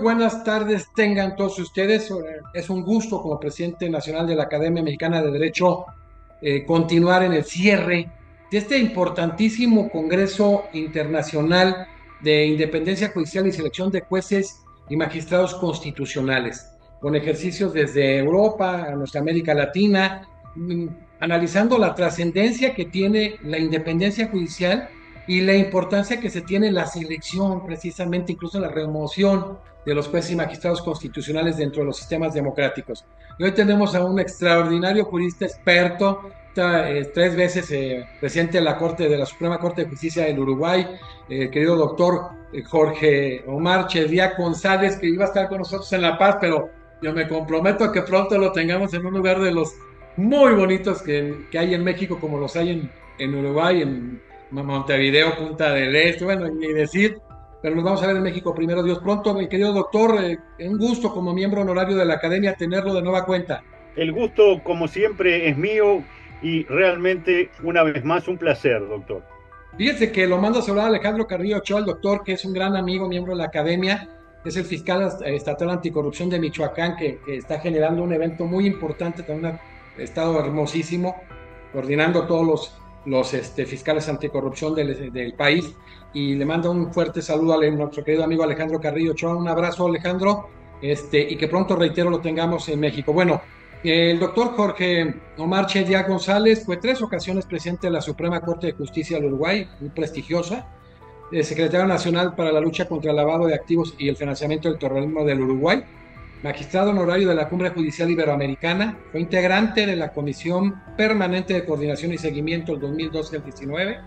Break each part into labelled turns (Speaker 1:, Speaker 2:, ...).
Speaker 1: buenas tardes tengan todos ustedes. Es un gusto como presidente nacional de la Academia Mexicana de Derecho continuar en el cierre de este importantísimo Congreso Internacional de Independencia Judicial y Selección de Jueces y Magistrados Constitucionales, con ejercicios desde Europa a nuestra América Latina, mm, analizando la trascendencia que tiene la independencia judicial y la importancia que se tiene en la selección, precisamente incluso en la remoción de los jueces y magistrados constitucionales dentro de los sistemas democráticos. Y hoy tenemos a un extraordinario jurista experto, tres veces presidente de la Corte, de la Suprema Corte de Justicia del Uruguay, el querido doctor Jorge Omar Chedía González, que iba a estar con nosotros en La Paz, pero yo me comprometo a que pronto lo tengamos en un lugar de los muy bonitos que hay en México, como los hay en Uruguay, en Montevideo, Punta del Este, bueno, ni decir, pero nos vamos a ver en México primero, Dios pronto, mi querido doctor, un gusto como miembro honorario de la Academia tenerlo de nueva cuenta.
Speaker 2: El gusto, como siempre, es mío y realmente, una vez más, un placer, doctor.
Speaker 1: Fíjese que lo mando a saludar a Alejandro Carrillo Ochoa, el doctor, que es un gran amigo, miembro de la Academia, es el fiscal estatal anticorrupción de Michoacán, que está generando un evento muy importante, también un estado hermosísimo, coordinando todos los fiscales anticorrupción del país. Y le mando un fuerte saludo a nuestro querido amigo Alejandro Carrillo Ochoa. Un abrazo, Alejandro, y que pronto, reitero, lo tengamos en México. Bueno, el doctor Jorge Omar Chedía González fue tres ocasiones presidente de la Suprema Corte de Justicia del Uruguay, muy prestigiosa, secretario nacional para la lucha contra el lavado de activos y el financiamiento del terrorismo del Uruguay, magistrado honorario de la Cumbre Judicial Iberoamericana, fue integrante de la Comisión Permanente de Coordinación y Seguimiento del 2012 al 19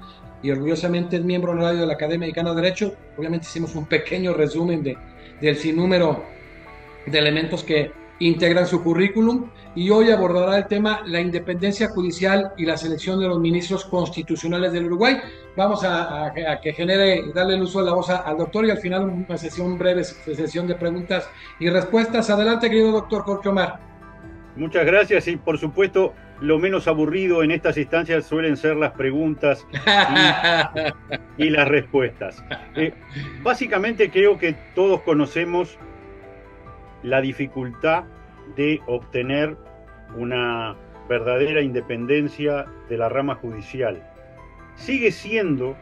Speaker 1: y orgullosamente es miembro honorario de la Academia Mexicana de Derecho. Obviamente hicimos un pequeño resumen del sinnúmero de elementos que integran su currículum y hoy abordará el tema la independencia judicial y la selección de los ministros constitucionales del Uruguay. Vamos a que genere, darle el uso de la voz al doctor y al final una sesión breve, sesión de preguntas y respuestas. Adelante, querido doctor Jorge Omar.
Speaker 2: Muchas gracias y, por supuesto, lo menos aburrido en estas instancias suelen ser las preguntas y, y las respuestas. Básicamente creo que todos conocemos la dificultad de obtener una verdadera independencia de la rama judicial. Sigue siendo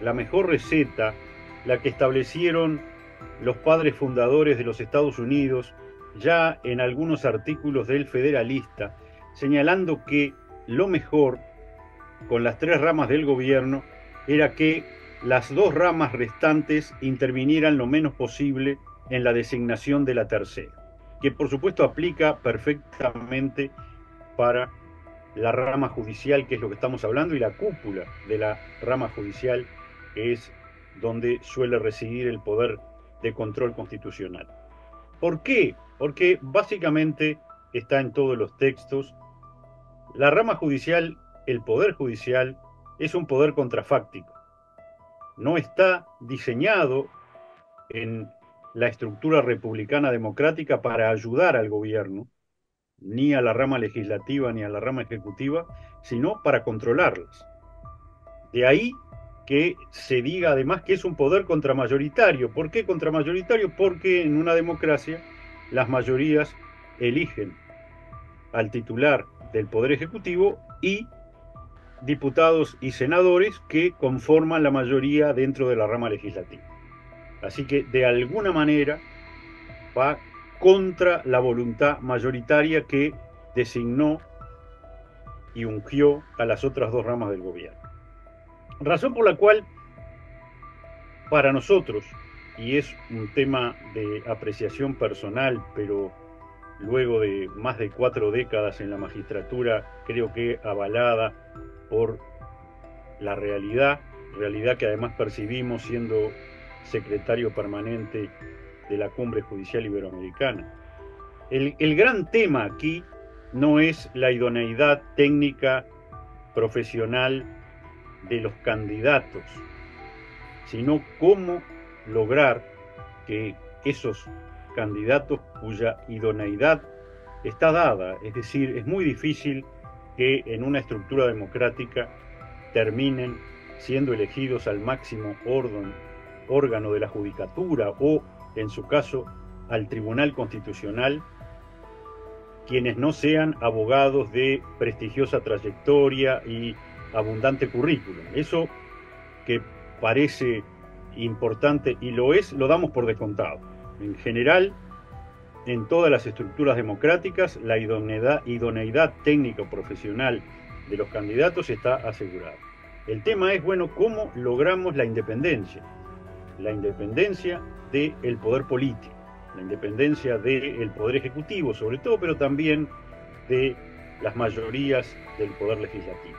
Speaker 2: la mejor receta la que establecieron los padres fundadores de los Estados Unidos ya en algunos artículos del Federalista, señalando que lo mejor con las tres ramas del gobierno era que las dos ramas restantes intervinieran lo menos posible en la designación de la tercera, que por supuesto aplica perfectamente para la rama judicial, que es lo que estamos hablando, y la cúpula de la rama judicial, que es donde suele residir el poder de control constitucional. ¿Por qué? Porque básicamente está en todos los textos. La rama judicial, el poder judicial, es un poder contrafáctico. No está diseñado en la estructura republicana democrática para ayudar al gobierno, ni a la rama legislativa ni a la rama ejecutiva, sino para controlarlas. De ahí que se diga además que es un poder contramayoritario. ¿Por qué contramayoritario? Porque en una democracia las mayorías eligen al titular del Poder Ejecutivo y diputados y senadores que conforman la mayoría dentro de la rama legislativa. Así que de alguna manera va contra la voluntad mayoritaria que designó y ungió a las otras dos ramas del gobierno. Razón por la cual para nosotros, y es un tema de apreciación personal, pero luego de más de 4 décadas en la magistratura, creo que avalada por la realidad que además percibimos siendo secretario permanente de la Cumbre Judicial Iberoamericana. El gran tema aquí no es la idoneidad técnica profesional de los candidatos, sino cómo lograr que esos candidatos cuya idoneidad está dada, es decir, es muy difícil que en una estructura democrática terminen siendo elegidos al máximo órgano de la judicatura o, en su caso, al Tribunal Constitucional quienes no sean abogados de prestigiosa trayectoria y abundante currículum. Eso que parece importante y lo es, lo damos por descontado. En general, en todas las estructuras democráticas, la idoneidad técnica o profesional de los candidatos está asegurada. El tema es, bueno, ¿cómo logramos la independencia? La independencia del poder político, la independencia del poder ejecutivo sobre todo, pero también de las mayorías del poder legislativo.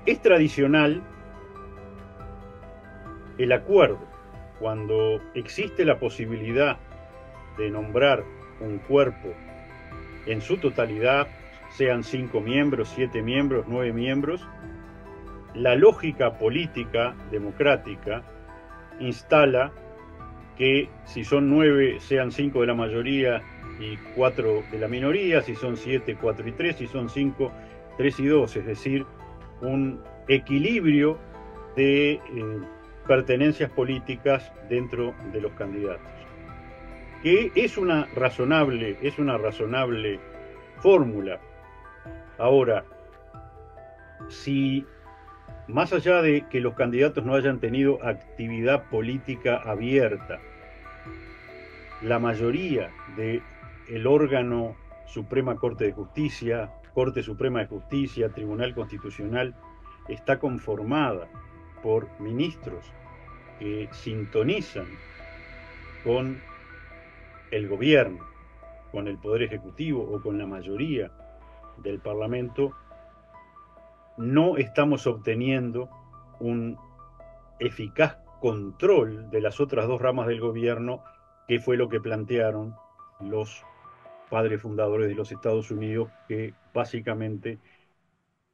Speaker 2: Es tradicional el acuerdo cuando existe la posibilidad de nombrar un cuerpo en su totalidad, sean 5 miembros, 7 miembros, 9 miembros, la lógica política democrática instala que si son 9 sean 5 de la mayoría y 4 de la minoría, si son 7, 4 y 3, si son 5, 3 y 2, es decir, un equilibrio de pertenencias políticas dentro de los candidatos, que es una razonable fórmula. Ahora, si más allá de que los candidatos no hayan tenido actividad política abierta, la mayoría del órgano Suprema Corte de Justicia, Corte Suprema de Justicia, Tribunal Constitucional, está conformada por ministros que sintonizan con el gobierno, con el Poder Ejecutivo o con la mayoría del Parlamento, no estamos obteniendo un eficaz control de las otras dos ramas del gobierno, que fue lo que plantearon los padres fundadores de los Estados Unidos, que básicamente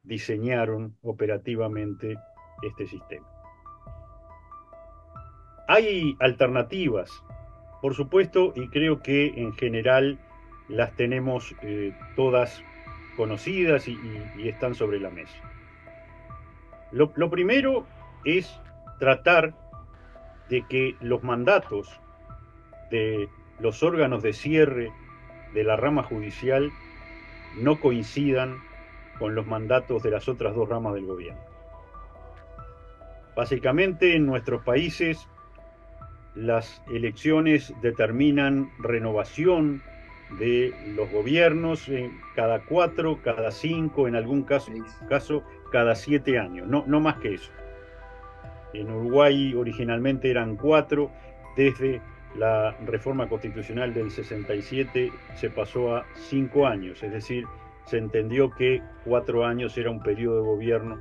Speaker 2: diseñaron operativamente este sistema. Hay alternativas, por supuesto, y creo que en general las tenemos todas conocidas y están sobre la mesa. Lo primero es tratar de que los mandatos de los órganos de cierre de la rama judicial no coincidan con los mandatos de las otras dos ramas del gobierno. Básicamente, en nuestros países, las elecciones determinan renovación de los gobiernos cada 4, cada 5, en algún caso cada 7 años, no más que eso. En Uruguay originalmente eran 4, desde la reforma constitucional del 67 se pasó a 5 años, es decir, se entendió que 4 años era un periodo de gobierno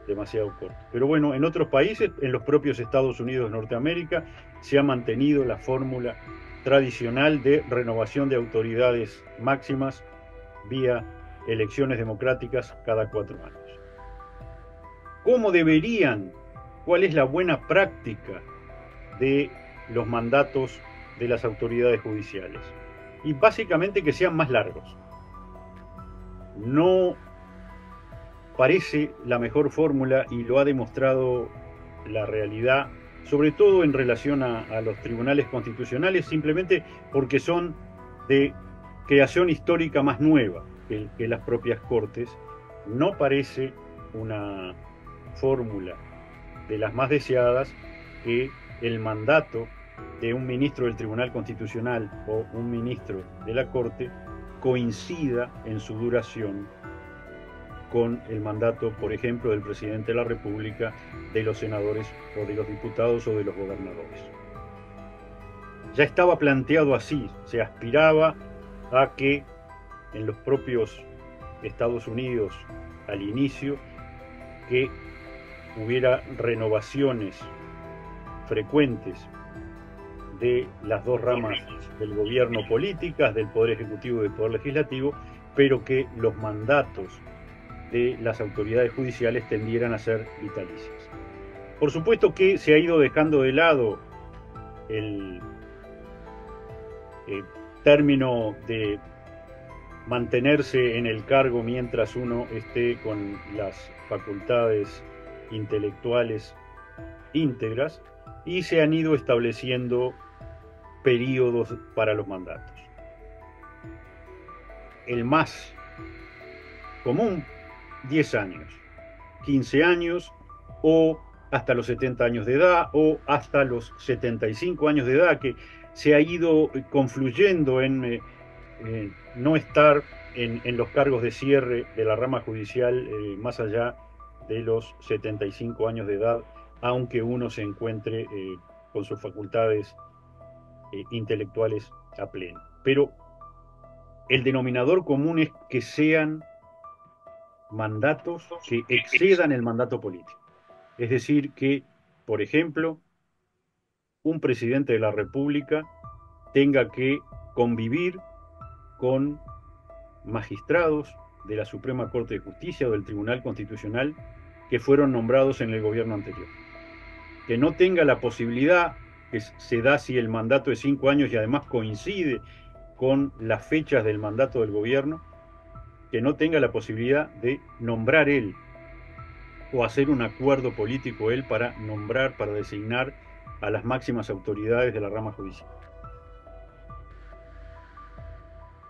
Speaker 2: demasiado corto. Pero bueno, en otros países, en los propios Estados Unidos de Norteamérica, se ha mantenido la fórmula tradicional de renovación de autoridades máximas vía elecciones democráticas cada 4 años. ¿Cómo deberían? ¿Cuál es la buena práctica de los mandatos de las autoridades judiciales? Y básicamente que sean más largos. No parece la mejor fórmula, y lo ha demostrado la realidad, sobre todo en relación a los tribunales constitucionales, simplemente porque son de creación histórica más nueva que las propias cortes. No parece una fórmula de las más deseadas que el mandato de un ministro del Tribunal Constitucional o un ministro de la Corte coincida en su duración con el mandato, por ejemplo, del presidente de la República, de los senadores o de los diputados o de los gobernadores. Ya estaba planteado así, se aspiraba a que en los propios Estados Unidos al inicio, que hubiera renovaciones frecuentes de las dos ramas del gobierno políticas, del Poder Ejecutivo y del Poder Legislativo, pero que los mandatos de las autoridades judiciales tendieran a ser vitalicios. Por supuesto que se ha ido dejando de lado el término de mantenerse en el cargo mientras uno esté con las facultades intelectuales íntegras, y se han ido estableciendo periodos para los mandatos. El más común, 10 años, 15 años o hasta los 70 años de edad o hasta los 75 años de edad, que se ha ido confluyendo en no estar en los cargos de cierre de la rama judicial más allá de los 75 años de edad, aunque uno se encuentre con sus facultades intelectuales a pleno. Pero el denominador común es que sean mandatos que excedan el mandato político. Es decir, que, por ejemplo, un presidente de la República tenga que convivir con magistrados de la Suprema Corte de Justicia o del Tribunal Constitucional que fueron nombrados en el gobierno anterior. Que no tenga la posibilidad, que se da si el mandato es 5 años y además coincide con las fechas del mandato del gobierno, que no tenga la posibilidad de nombrar él o hacer un acuerdo político él para nombrar, para designar a las máximas autoridades de la rama judicial.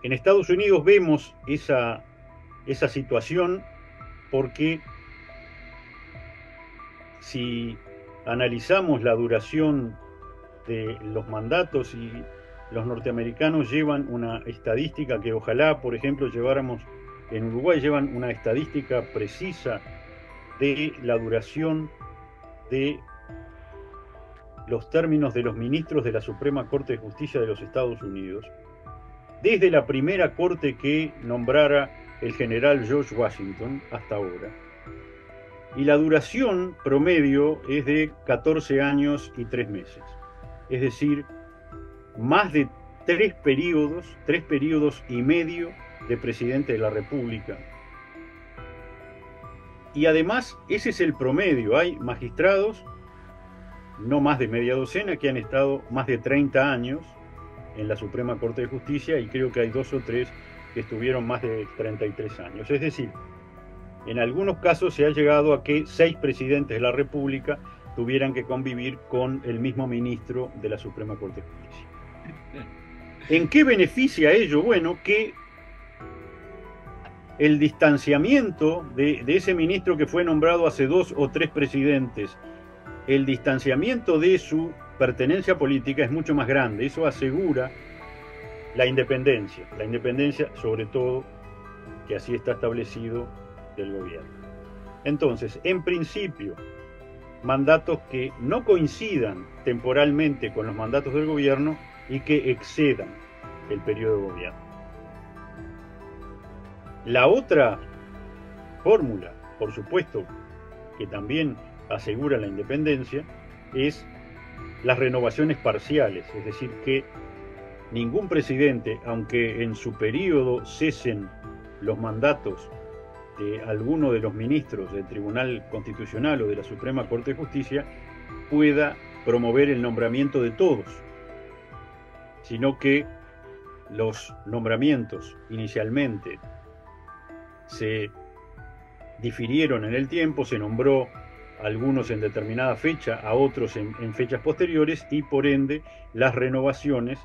Speaker 2: En Estados Unidos vemos esa situación porque si analizamos la duración de los mandatos, y los norteamericanos llevan una estadística que ojalá, por ejemplo, lleváramos en Uruguay, llevan una estadística precisa de la duración de los términos de los ministros de la Suprema Corte de Justicia de los Estados Unidos, desde la primera corte que nombrara el general George Washington hasta ahora. Y la duración promedio es de 14 años y 3 meses. Es decir, más de 3 periodos y medio de presidente de la República. Y además, ese es el promedio. Hay magistrados, no más de media docena, que han estado más de 30 años en la Suprema Corte de Justicia, y creo que hay 2 o 3 que estuvieron más de 33 años. Es decir, en algunos casos se ha llegado a que 6 presidentes de la República tuvieran que convivir con el mismo ministro de la Suprema Corte de Justicia. ¿En qué beneficia ello? Bueno, que el distanciamiento de ese ministro que fue nombrado hace 2 o 3 presidentes, el distanciamiento de su pertenencia política es mucho más grande. Eso asegura la independencia sobre todo, que así está establecido, del gobierno. Entonces, en principio, mandatos que no coincidan temporalmente con los mandatos del gobierno y que excedan el periodo de gobierno. La otra fórmula, por supuesto, que también asegura la independencia, es las renovaciones parciales, es decir, que ningún presidente, aunque en su periodo cesen los mandatos de alguno de los ministros del Tribunal Constitucional o de la Suprema Corte de Justicia, pueda promover el nombramiento de todos, sino que los nombramientos inicialmente se difirieron en el tiempo, se nombró a algunos en determinada fecha, a otros en fechas posteriores, y por ende las renovaciones,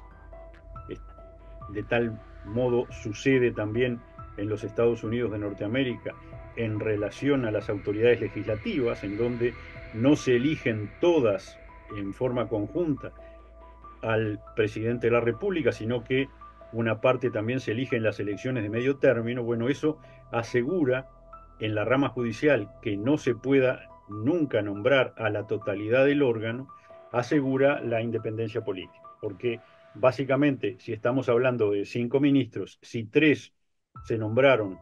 Speaker 2: de tal modo sucede también en los Estados Unidos de Norteamérica en relación a las autoridades legislativas, en donde no se eligen todas en forma conjunta al presidente de la República, sino que una parte también se elige en las elecciones de medio término. Bueno, eso asegura en la rama judicial que no se pueda nunca nombrar a la totalidad del órgano, asegura la independencia política, porque básicamente, si estamos hablando de 5 ministros, si 3 se nombraron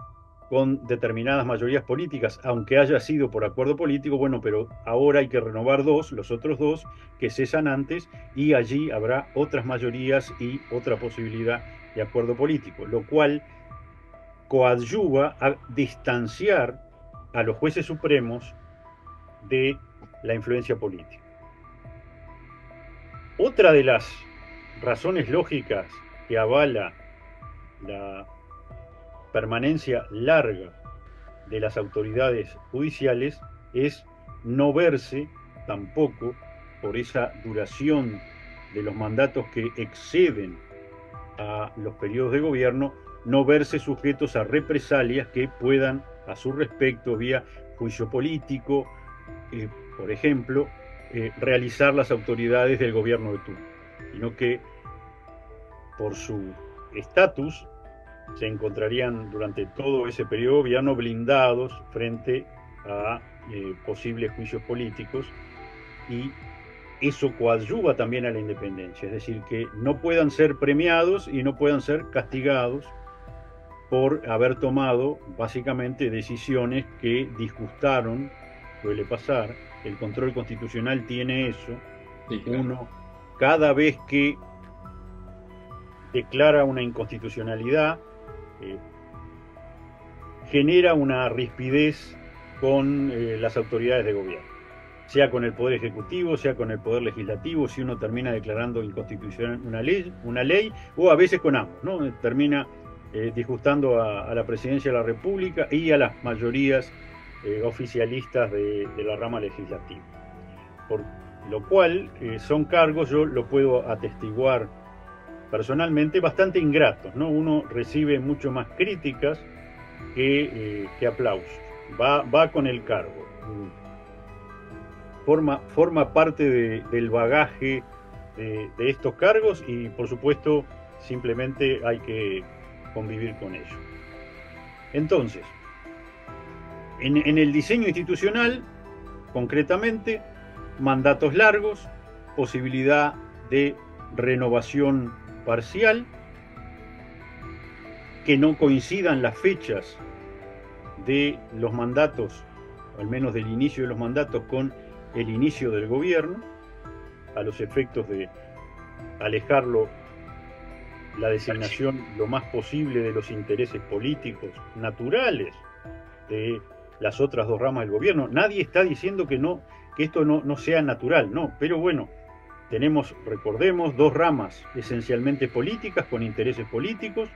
Speaker 2: con determinadas mayorías políticas, aunque haya sido por acuerdo político, bueno, pero ahora hay que renovar 2, los otros 2 que cesan antes, y allí habrá otras mayorías y otra posibilidad de acuerdo político, lo cual coadyuva a distanciar a los jueces supremos de la influencia política. Otra de las razones lógicas que avala la permanencia larga de las autoridades judiciales es no verse tampoco, por esa duración de los mandatos que exceden a los periodos de gobierno, no verse sujetos a represalias que puedan, a su respecto, vía juicio político, por ejemplo, realizar las autoridades del gobierno de turno, sino que por su estatus se encontrarían durante todo ese periodo de gobierno blindados frente a posibles juicios políticos, y eso coadyuva también a la independencia, es decir, que no puedan ser premiados y no puedan ser castigados por haber tomado básicamente decisiones que disgustaron. Suele pasar, el control constitucional tiene eso. Sí, claro. Uno, cada vez que declara una inconstitucionalidad, genera una rispidez con las autoridades de gobierno, sea con el Poder Ejecutivo, sea con el Poder Legislativo. Si uno termina declarando inconstitucional una ley, o a veces con ambos, ¿no? Termina disgustando a la Presidencia de la República y a las mayorías oficialistas de la rama legislativa. Por lo cual son cargos, yo lo puedo atestiguar personalmente, bastante ingratos, ¿no? Uno recibe mucho más críticas que aplausos. Va con el cargo. Forma parte del bagaje de estos cargos, y por supuesto simplemente hay que convivir con ello. Entonces, en el diseño institucional, concretamente, mandatos largos, posibilidad de renovación parcial, que no coincidan las fechas de los mandatos, o al menos del inicio de los mandatos, con el inicio del gobierno, a los efectos de alejarlo, la designación lo más posible de los intereses políticos naturales de las otras dos ramas del gobierno. Nadie está diciendo que esto no sea natural, no, pero bueno, tenemos, recordemos, dos ramas esencialmente políticas, con intereses políticos,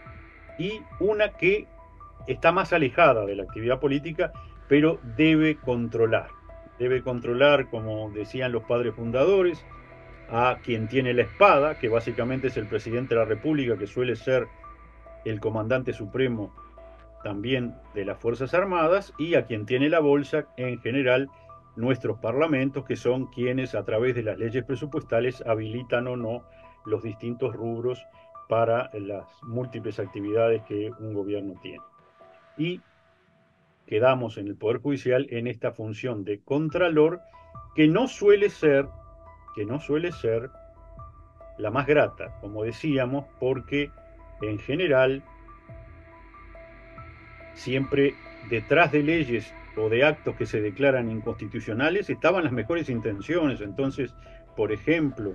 Speaker 2: y una que está más alejada de la actividad política, pero debe controlar, como decían los padres fundadores, a quien tiene la espada, que básicamente es el presidente de la República, que suele ser el comandante supremo también de las Fuerzas Armadas, y a quien tiene la bolsa, en general, nuestros parlamentos, que son quienes a través de las leyes presupuestales habilitan o no los distintos rubros para las múltiples actividades que un gobierno tiene. Y quedamos en el Poder Judicial en esta función de contralor, que no suele ser la más grata, como decíamos, porque en general siempre detrás de leyes o de actos que se declaran inconstitucionales estaban las mejores intenciones. Entonces, por ejemplo,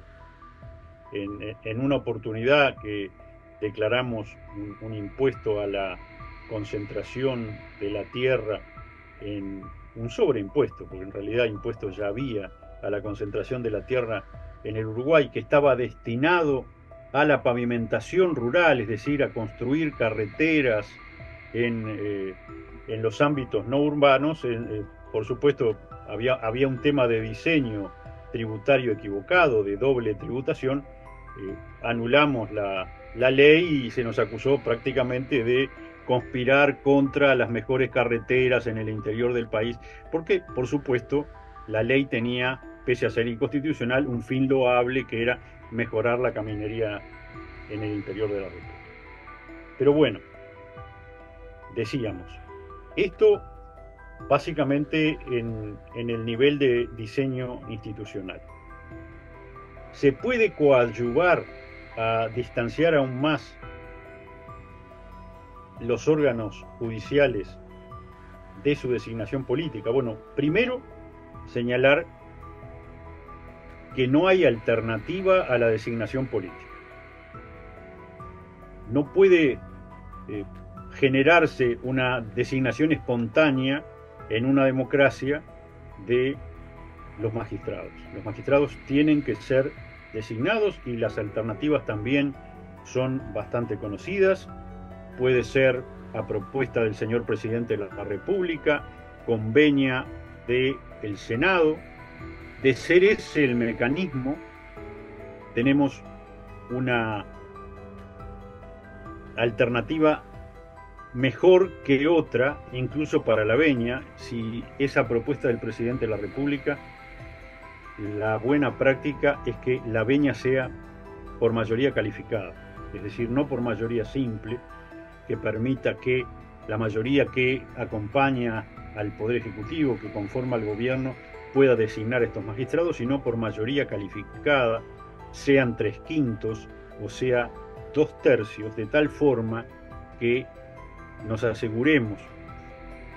Speaker 2: en una oportunidad que declaramos un impuesto a la concentración de la tierra, en un sobreimpuesto, porque en realidad impuestos ya había a la concentración de la tierra en el Uruguay, que estaba destinado a la pavimentación rural, es decir, a construir carreteras en los ámbitos no urbanos. Por supuesto, había un tema de diseño tributario equivocado, de doble tributación. Anulamos la ley y se nos acusó prácticamente de conspirar contra las mejores carreteras en el interior del país, porque, por supuesto, la ley tenía, pese a ser inconstitucional, un fin loable, que era mejorar la caminería en el interior de la República. Pero bueno, decíamos, esto básicamente en el nivel de diseño institucional. ¿Se puede coadyuvar a distanciar aún más los órganos judiciales de su designación política? Bueno, primero, señalar que no hay alternativa a la designación política. No puede generarse una designación espontánea en una democracia de los magistrados. Los magistrados tienen que ser designados, y las alternativas también son bastante conocidas. Puede ser a propuesta del señor presidente de la República, con venia del Senado. De ser ese el mecanismo, tenemos una alternativa mejor que otra, incluso para la venia, si esa propuesta del presidente de la República, la buena práctica es que la venia sea por mayoría calificada, es decir, no por mayoría simple, que permita que la mayoría que acompaña al Poder Ejecutivo, que conforma el gobierno, pueda designar estos magistrados, sino por mayoría calificada, sean 3/5 o sea 2/3, de tal forma que nos aseguremos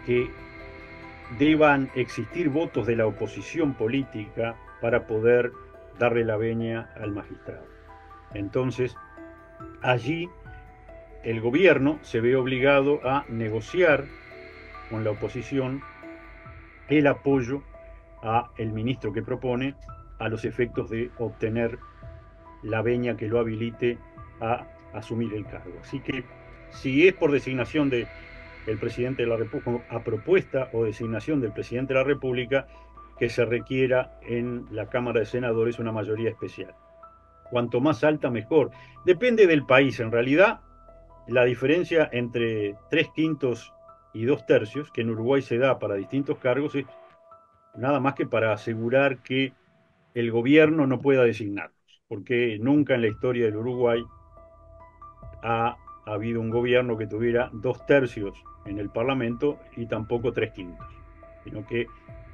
Speaker 2: que deban existir votos de la oposición política para poder darle la venia al magistrado. Entonces, allí el gobierno se ve obligado a negociar con la oposición el apoyo a el ministro que propone a los efectos de obtener la venia que lo habilite a asumir el cargo. Así que si es por designación del presidente de la República, a propuesta o designación del presidente de la República, que se requiera en la Cámara de Senadores una mayoría especial. Cuanto más alta, mejor. Depende del país. En realidad, la diferencia entre 3/5 y 2/3, que en Uruguay se da para distintos cargos, es nada más que para asegurar que el gobierno no pueda designarlos, porque nunca en la historia del Uruguay ha habido un gobierno que tuviera 2/3 en el Parlamento y tampoco 3/5, sino que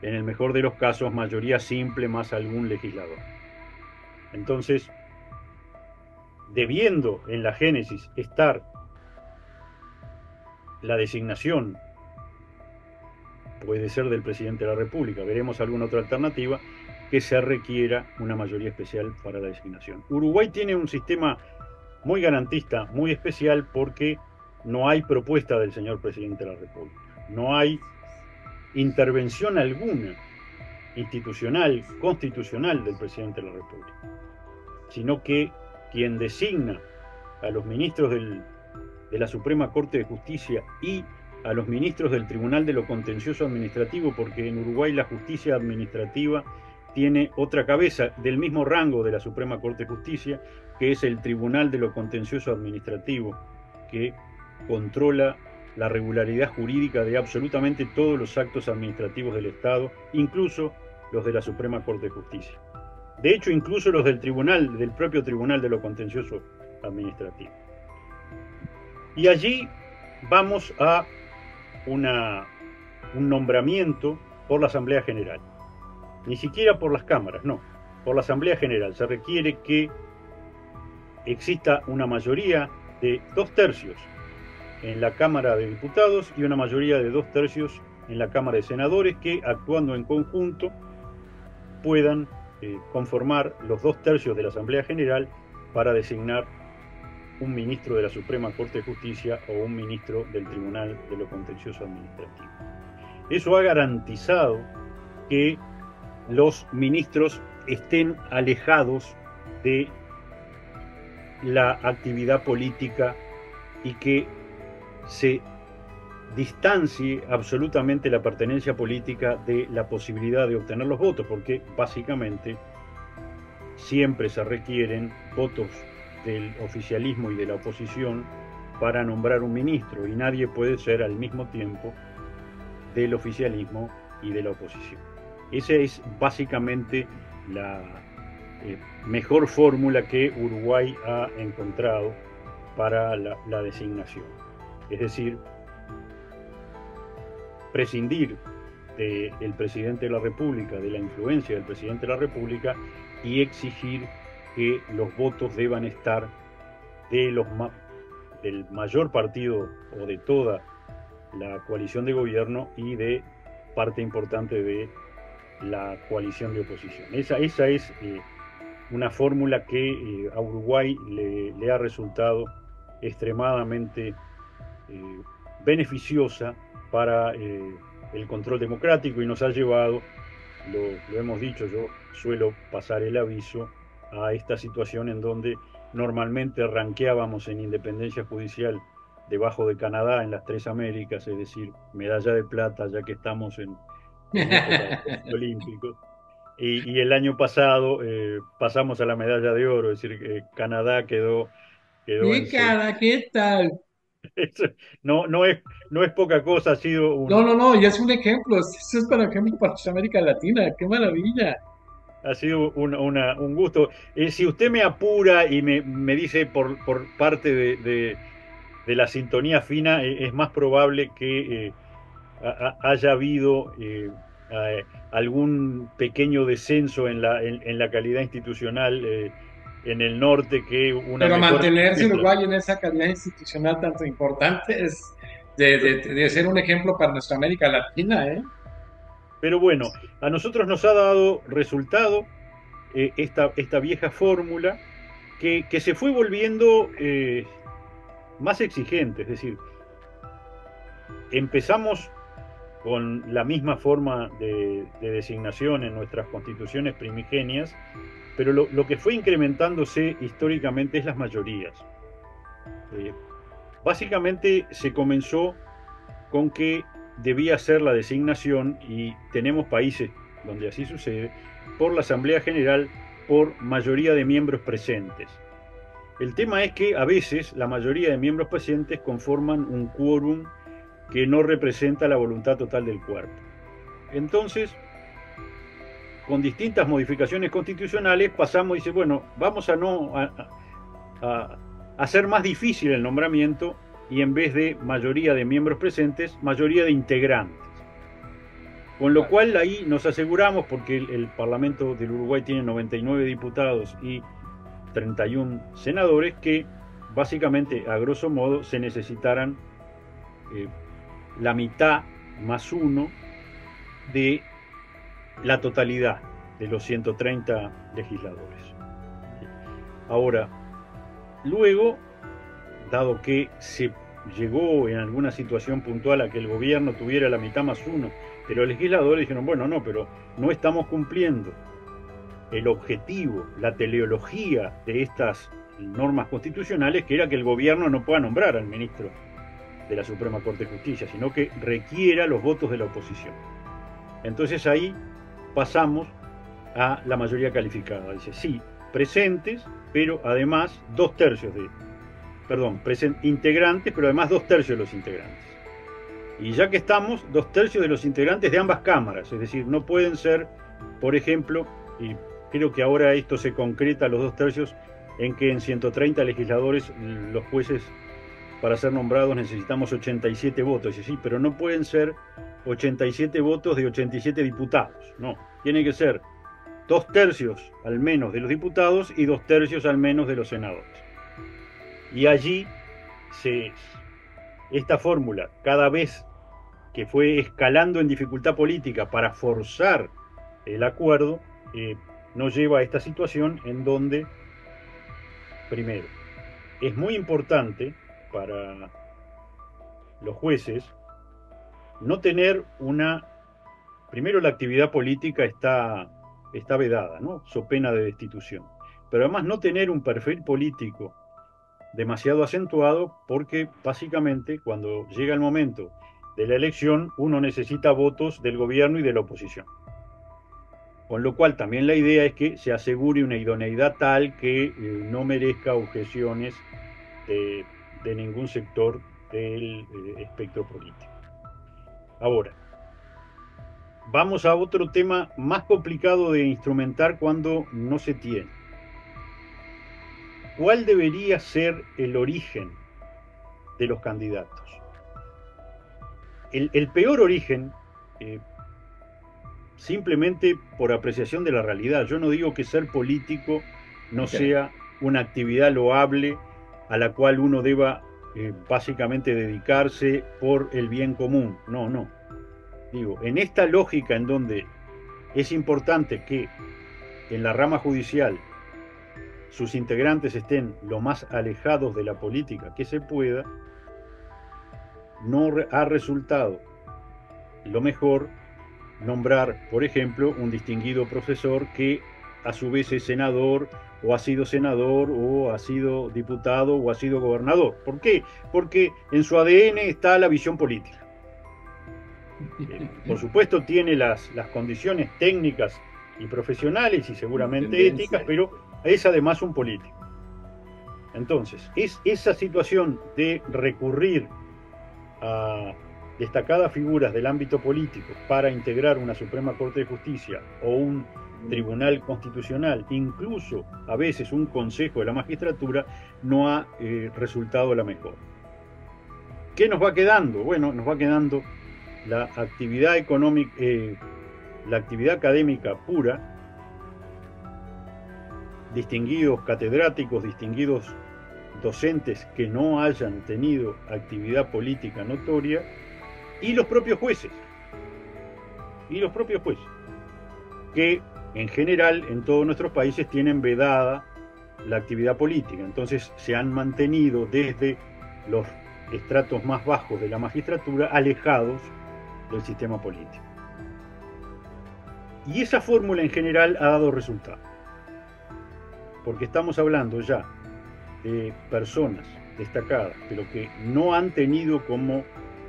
Speaker 2: en el mejor de los casos mayoría simple más algún legislador. Entonces, debiendo en la génesis estar la designación, puede ser del presidente de la República, veremos alguna otra alternativa, que se requiera una mayoría especial para la designación. Uruguay tiene un sistema muy garantista, muy especial, porque no hay propuesta del señor presidente de la República, no hay intervención alguna institucional, constitucional del presidente de la República, sino que quien designa a los ministros de la Suprema Corte de Justicia y a los ministros del Tribunal de lo Contencioso Administrativo, porque en Uruguay la justicia administrativa tiene otra cabeza del mismo rango de la Suprema Corte de Justicia, que es el Tribunal de lo Contencioso Administrativo, que controla la regularidad jurídica de absolutamente todos los actos administrativos del Estado, incluso los de la Suprema Corte de Justicia. De hecho, incluso los del propio Tribunal de lo Contencioso Administrativo. Y allí vamos a un nombramiento por la Asamblea General. Ni siquiera por las cámaras, no. Por la Asamblea General se requiere que exista una mayoría de 2/3 en la Cámara de Diputados y una mayoría de 2/3 en la Cámara de Senadores, que actuando en conjunto puedan conformar los 2/3 de la Asamblea General para designar un ministro de la Suprema Corte de Justicia o un ministro del Tribunal de lo Contencioso Administrativo. Eso ha garantizado que los ministros estén alejados de la actividad política y que se distancie absolutamente la pertenencia política de la posibilidad de obtener los votos, porque básicamente siempre se requieren votos del oficialismo y de la oposición para nombrar un ministro, y nadie puede ser al mismo tiempo del oficialismo y de la oposición. Esa es básicamente la mejor fórmula que Uruguay ha encontrado para la designación. Es decir, prescindir del presidente de la República, de la influencia del presidente de la República, y exigir que los votos deban estar del mayor partido o de toda la coalición de gobierno y de parte importante de la coalición de oposición. Esa es una fórmula que a Uruguay le ha resultado extremadamente beneficiosa para el control democrático, y nos ha llevado, lo hemos dicho, yo suelo pasar el aviso, a esta situación en donde normalmente ranqueábamos en independencia judicial debajo de Canadá en las 3 Américas, es decir, medalla de plata ya que estamos en época de Juegos Olímpicos. y el año pasado pasamos a la medalla de oro, es decir, Canadá quedó en
Speaker 1: Sí, cara, ¿qué tal?
Speaker 2: eso no es poca cosa, ha sido
Speaker 1: No, no, no, y es un ejemplo, eso es para ejemplo para América Latina, qué maravilla.
Speaker 2: ha sido un gusto. Si usted me apura y me dice por parte de la sintonía fina, es más probable que haya habido algún pequeño descenso en la calidad institucional en el norte que una
Speaker 1: Pero
Speaker 2: mejor
Speaker 1: mantenerse
Speaker 2: respuesta.
Speaker 1: Uruguay en esa calidad institucional tanto importante es de ser un ejemplo para nuestra América Latina, ¿eh?
Speaker 2: Pero bueno, a nosotros nos ha dado resultado esta vieja fórmula que se fue volviendo más exigente, es decir, empezamos con la misma forma de designación en nuestras constituciones primigenias, pero lo que fue incrementándose históricamente es las mayorías. Eh, Básicamente se comenzó con que debía ser la designación, y tenemos países donde así sucede, por la Asamblea General por mayoría de miembros presentes. El tema es que a veces la mayoría de miembros presentes conforman un quórum que no representa la voluntad total del cuerpo. Entonces, con distintas modificaciones constitucionales pasamos y dice, bueno, vamos a no a hacer más difícil el nombramiento, y en vez de mayoría de miembros presentes, mayoría de integrantes. Con lo cual ahí nos aseguramos, porque el Parlamento del Uruguay tiene 99 diputados y 31 senadores, que básicamente, a grosso modo, se necesitaran la mitad más uno de la totalidad de los 130 legisladores. Ahora, luego, dado que se llegó en alguna situación puntual a que el gobierno tuviera la mitad más uno, pero los legisladores dijeron, bueno, no, pero no estamos cumpliendo el objetivo, la teleología de estas normas constitucionales, que era que el gobierno no pueda nombrar al ministro de la Suprema Corte de Justicia, sino que requiera los votos de la oposición. Entonces ahí pasamos a la mayoría calificada. Dice, sí, presentes, pero además integrantes, pero además 2/3 de los integrantes. Y ya que estamos, 2/3 de los integrantes de ambas cámaras, es decir, no pueden ser, por ejemplo, y creo que ahora esto se concreta, los 2/3, en que en 130 legisladores los jueces, para ser nombrados, necesitamos 87 votos. Y sí, pero no pueden ser 87 votos de 87 diputados, no, tiene que ser 2/3 al menos de los diputados y 2/3 al menos de los senadores. Y allí esta fórmula, cada vez que fue escalando en dificultad política para forzar el acuerdo, nos lleva a esta situación en donde, primero, es muy importante para los jueces no tener primero, la actividad política está vedada, ¿no? So pena de destitución. Pero además no tener un perfil político demasiado acentuado, porque básicamente cuando llega el momento de la elección uno necesita votos del gobierno y de la oposición. Con lo cual también la idea es que se asegure una idoneidad tal que no merezca objeciones de ningún sector del espectro político. Ahora, vamos a otro tema más complicado de instrumentar cuando no se tiene. ¿Cuál debería ser el origen de los candidatos? El peor origen, simplemente por apreciación de la realidad. Yo no digo que ser político no sea una actividad loable a la cual uno deba básicamente dedicarse por el bien común. No, no. Digo, en esta lógica en donde es importante que en la rama judicial sus integrantes estén lo más alejados de la política que se pueda, no ha resultado lo mejor nombrar, por ejemplo, un distinguido profesor que a su vez es senador, o ha sido diputado, o ha sido gobernador. ¿Por qué? Porque en su ADN está la visión política. Por supuesto tiene las condiciones técnicas y profesionales y seguramente
Speaker 1: Tendencia.
Speaker 2: éticas, pero es además un político. Entonces, es esa situación de recurrir a destacadas figuras del ámbito político para integrar una Suprema Corte de Justicia o un Tribunal Constitucional, incluso a veces un Consejo de la Magistratura, no ha resultado la mejor. ¿Qué nos va quedando? Bueno, nos va quedando la actividad económica, la actividad académica pura, distinguidos catedráticos, distinguidos docentes que no hayan tenido actividad política notoria, y los propios jueces, que en general en todos nuestros países tienen vedada la actividad política, entonces se han mantenido desde los estratos más bajos de la magistratura alejados del sistema político. Y esa fórmula en general ha dado resultado, porque estamos hablando ya de personas destacadas, pero que no han tenido como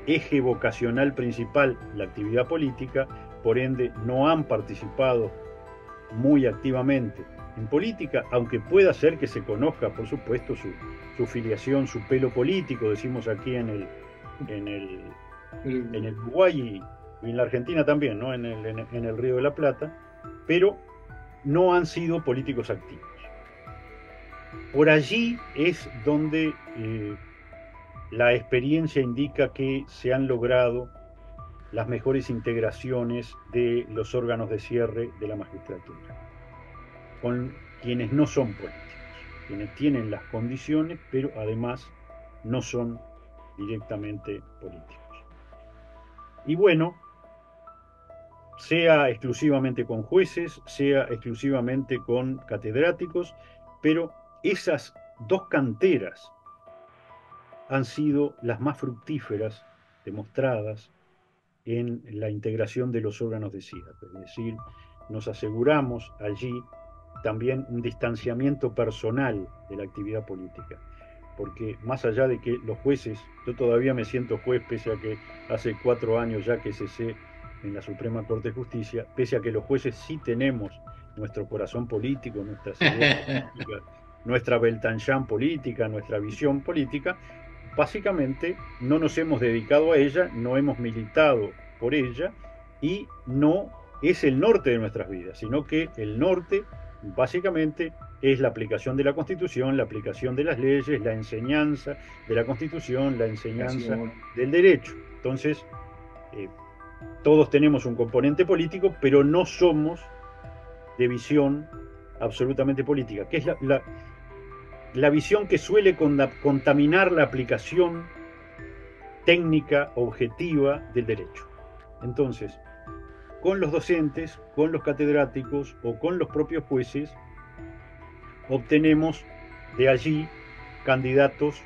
Speaker 2: eje vocacional principal la actividad política, por ende no han participado muy activamente en política, aunque pueda ser que se conozca, por supuesto, su filiación, su pelo político, decimos aquí en el Uruguay y en la Argentina también, ¿no? en el Río de la Plata, pero no han sido políticos activos. Por allí es donde la experiencia indica que se han logrado las mejores integraciones de los órganos de cierre de la magistratura, con quienes no son políticos, quienes tienen las condiciones, pero además no son directamente políticos. Y bueno, sea exclusivamente con jueces, sea exclusivamente con catedráticos, pero esas dos canteras han sido las más fructíferas demostradas en la integración de los órganos de cierre. Es decir, nos aseguramos allí también un distanciamiento personal de la actividad política, porque más allá de que los jueces, yo todavía me siento juez, pese a que hace 4 años ya que cesé en la Suprema Corte de Justicia, pese a que los jueces sí tenemos nuestro corazón político, nuestras ideas políticas, nuestra Beltanchán política, nuestra visión política, básicamente no nos hemos dedicado a ella, no hemos militado por ella y no es el norte de nuestras vidas, sino que el norte básicamente es la aplicación de la Constitución, la aplicación de las leyes, la enseñanza de la Constitución, la enseñanza del derecho. Entonces, todos tenemos un componente político, pero no somos de visión absolutamente política, que es la visión que suele contaminar la aplicación técnica, objetiva del derecho. Entonces, con los docentes, con los catedráticos o con los propios jueces, obtenemos de allí candidatos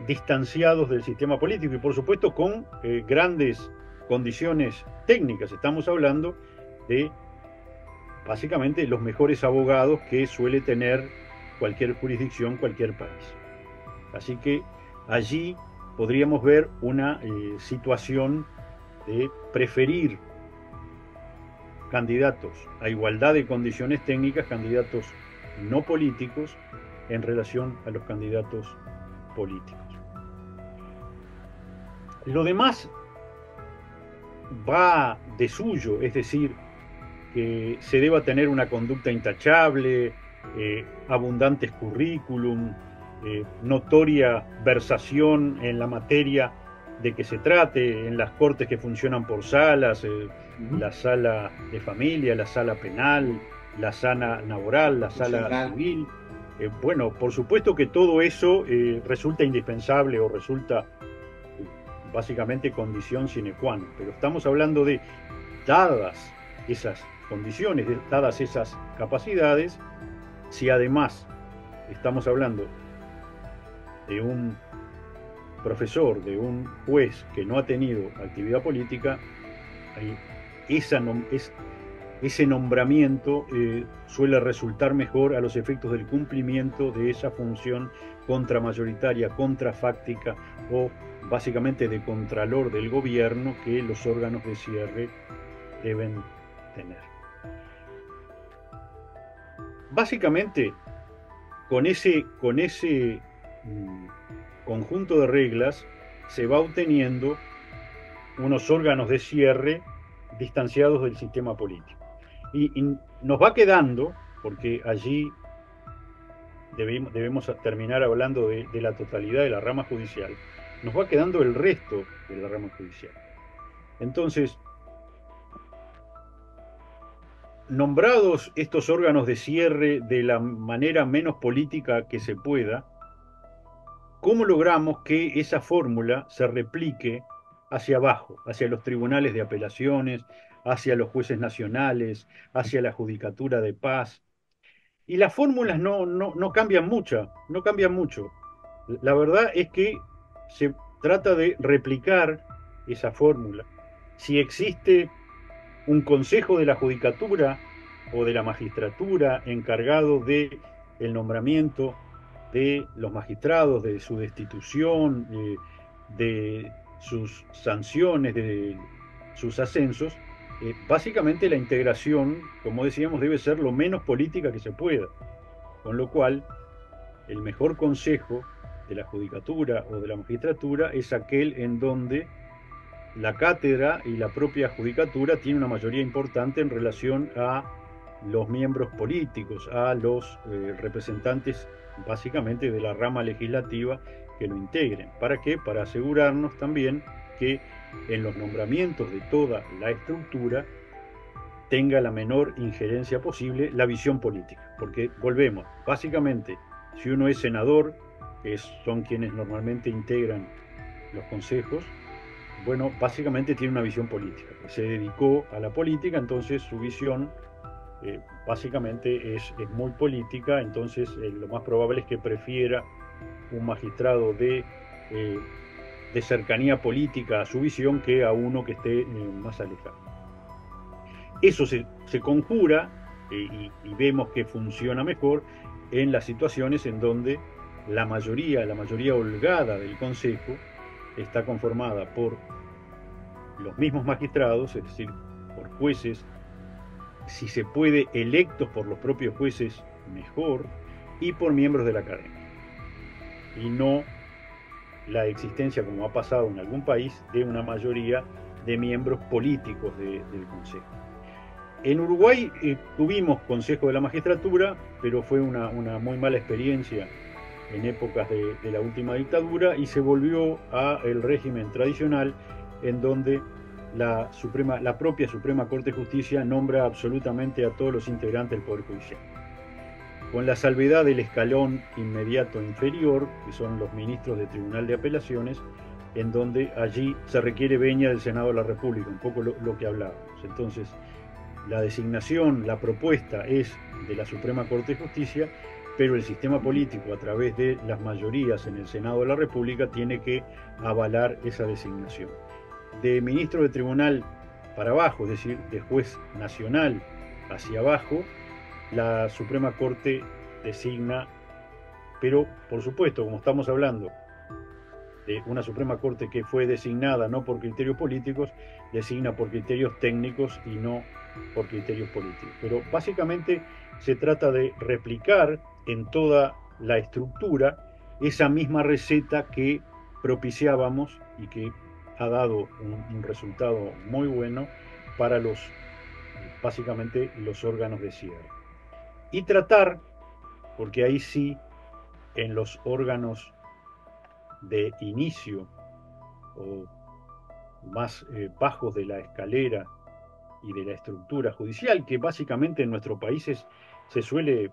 Speaker 2: distanciados del sistema político y por supuesto con grandes condiciones técnicas. Estamos hablando de básicamente los mejores abogados que suele tener cualquier jurisdicción, cualquier país. Así que allí podríamos ver una situación de preferir candidatos a igualdad de condiciones técnicas, candidatos no políticos, en relación a los candidatos políticos. Lo demás va de suyo, es decir, que se deba tener una conducta intachable, abundantes currículum, notoria versación en la materia de que se trate, en las cortes que funcionan por salas, la sala de familia, la sala penal, la sala laboral, la sala civil. Bueno, por supuesto que todo eso resulta indispensable o resulta básicamente condición sine qua non, pero estamos hablando de, dadas esas condiciones, dadas esas capacidades, si además estamos hablando de un profesor, de un juez que no ha tenido actividad política, ese nombramiento suele resultar mejor a los efectos del cumplimiento de esa función contramayoritaria, contrafáctica o básicamente de contralor del gobierno que los órganos de cierre deben tener. básicamente, con ese conjunto de reglas se va obteniendo unos órganos de cierre distanciados del sistema político. Y nos va quedando, porque allí debemos terminar hablando de la totalidad de la rama judicial, nos va quedando el resto de la rama judicial. Entonces, nombrados estos órganos de cierre de la manera menos política que se pueda, ¿cómo logramos que esa fórmula se replique hacia abajo, hacia los tribunales de apelaciones, hacia los jueces nacionales, hacia la judicatura de paz? Y las fórmulas no cambian mucho, no cambian mucho. La verdad es que se trata de replicar esa fórmula. Si existe un consejo de la judicatura o de la magistratura encargado de el nombramiento de los magistrados, de su destitución, de sus sanciones, de sus ascensos, básicamente la integración, como decíamos, debe ser lo menos política que se pueda. Con lo cual, el mejor consejo de la judicatura o de la magistratura es aquel en donde la cátedra y la propia judicatura tiene una mayoría importante en relación a los miembros políticos, a los representantes básicamente de la rama legislativa que lo integren. ¿Para qué? Para asegurarnos también que en los nombramientos de toda la estructura tenga la menor injerencia posible la visión política. Porque volvemos, básicamente, si uno es senador, que son quienes normalmente integran los consejos, bueno, básicamente tiene una visión política. Se dedicó a la política, entonces su visión básicamente es muy política, entonces lo más probable es que prefiera un magistrado de cercanía política a su visión que a uno que esté más alejado. Eso se conjura y vemos que funciona mejor en las situaciones en donde la mayoría holgada del Consejo está conformada por los mismos magistrados, es decir, por jueces, si se puede, electos por los propios jueces, mejor, y por miembros de la academia. Y no la existencia, como ha pasado en algún país, de una mayoría de miembros políticos del Consejo. En Uruguay tuvimos Consejo de la Magistratura, pero fue una muy mala experiencia en épocas de la última dictadura y se volvió al régimen tradicional en donde la propia Suprema Corte de Justicia nombra absolutamente a todos los integrantes del Poder Judicial, con la salvedad del escalón inmediato inferior, que son los ministros del Tribunal de Apelaciones, en donde allí se requiere venia del Senado de la República, un poco lo que hablábamos. Entonces, la designación, la propuesta es de la Suprema Corte de Justicia, pero el sistema político, a través de las mayorías en el Senado de la República, tiene que avalar esa designación. De ministro de tribunal para abajo, es decir, de juez nacional hacia abajo, la Suprema Corte designa, pero por supuesto, como estamos hablando de una Suprema Corte que fue designada no por criterios políticos, designa por criterios técnicos y no por criterios políticos. Pero básicamente se trata de replicar en toda la estructura esa misma receta que propiciábamos y que ha dado un resultado muy bueno para básicamente los órganos de cierre. Y tratar, porque ahí sí, en los órganos de inicio o más bajos de la escalera y de la estructura judicial, que básicamente en nuestros países se suele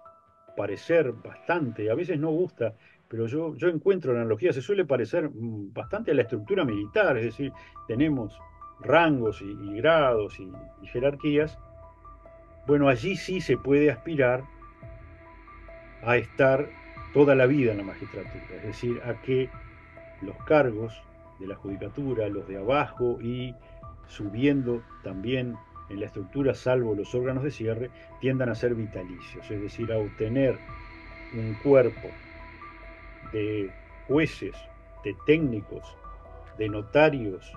Speaker 2: parecer bastante, a veces no gusta, pero yo encuentro la analogía, se suele parecer bastante a la estructura militar, es decir, tenemos rangos y grados y jerarquías. Bueno, allí sí se puede aspirar a estar toda la vida en la magistratura, es decir, a que los cargos de la judicatura, los de abajo y subiendo también en la estructura, salvo los órganos de cierre, tiendan a ser vitalicios, es decir, a obtener un cuerpo de jueces, de técnicos, de notarios,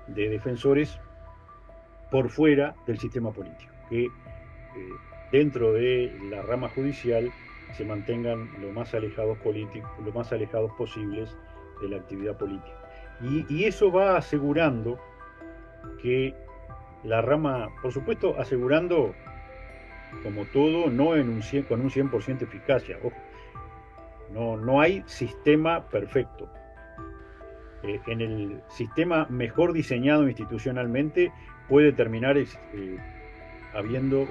Speaker 2: de defensores por fuera del sistema político, que dentro de la rama judicial se mantengan lo más alejados posibles de la actividad política. Y eso va asegurando que la rama, por supuesto, asegurando, como todo, no con un 100% eficacia. Ojo, no hay sistema perfecto. En el sistema mejor diseñado institucionalmente puede terminar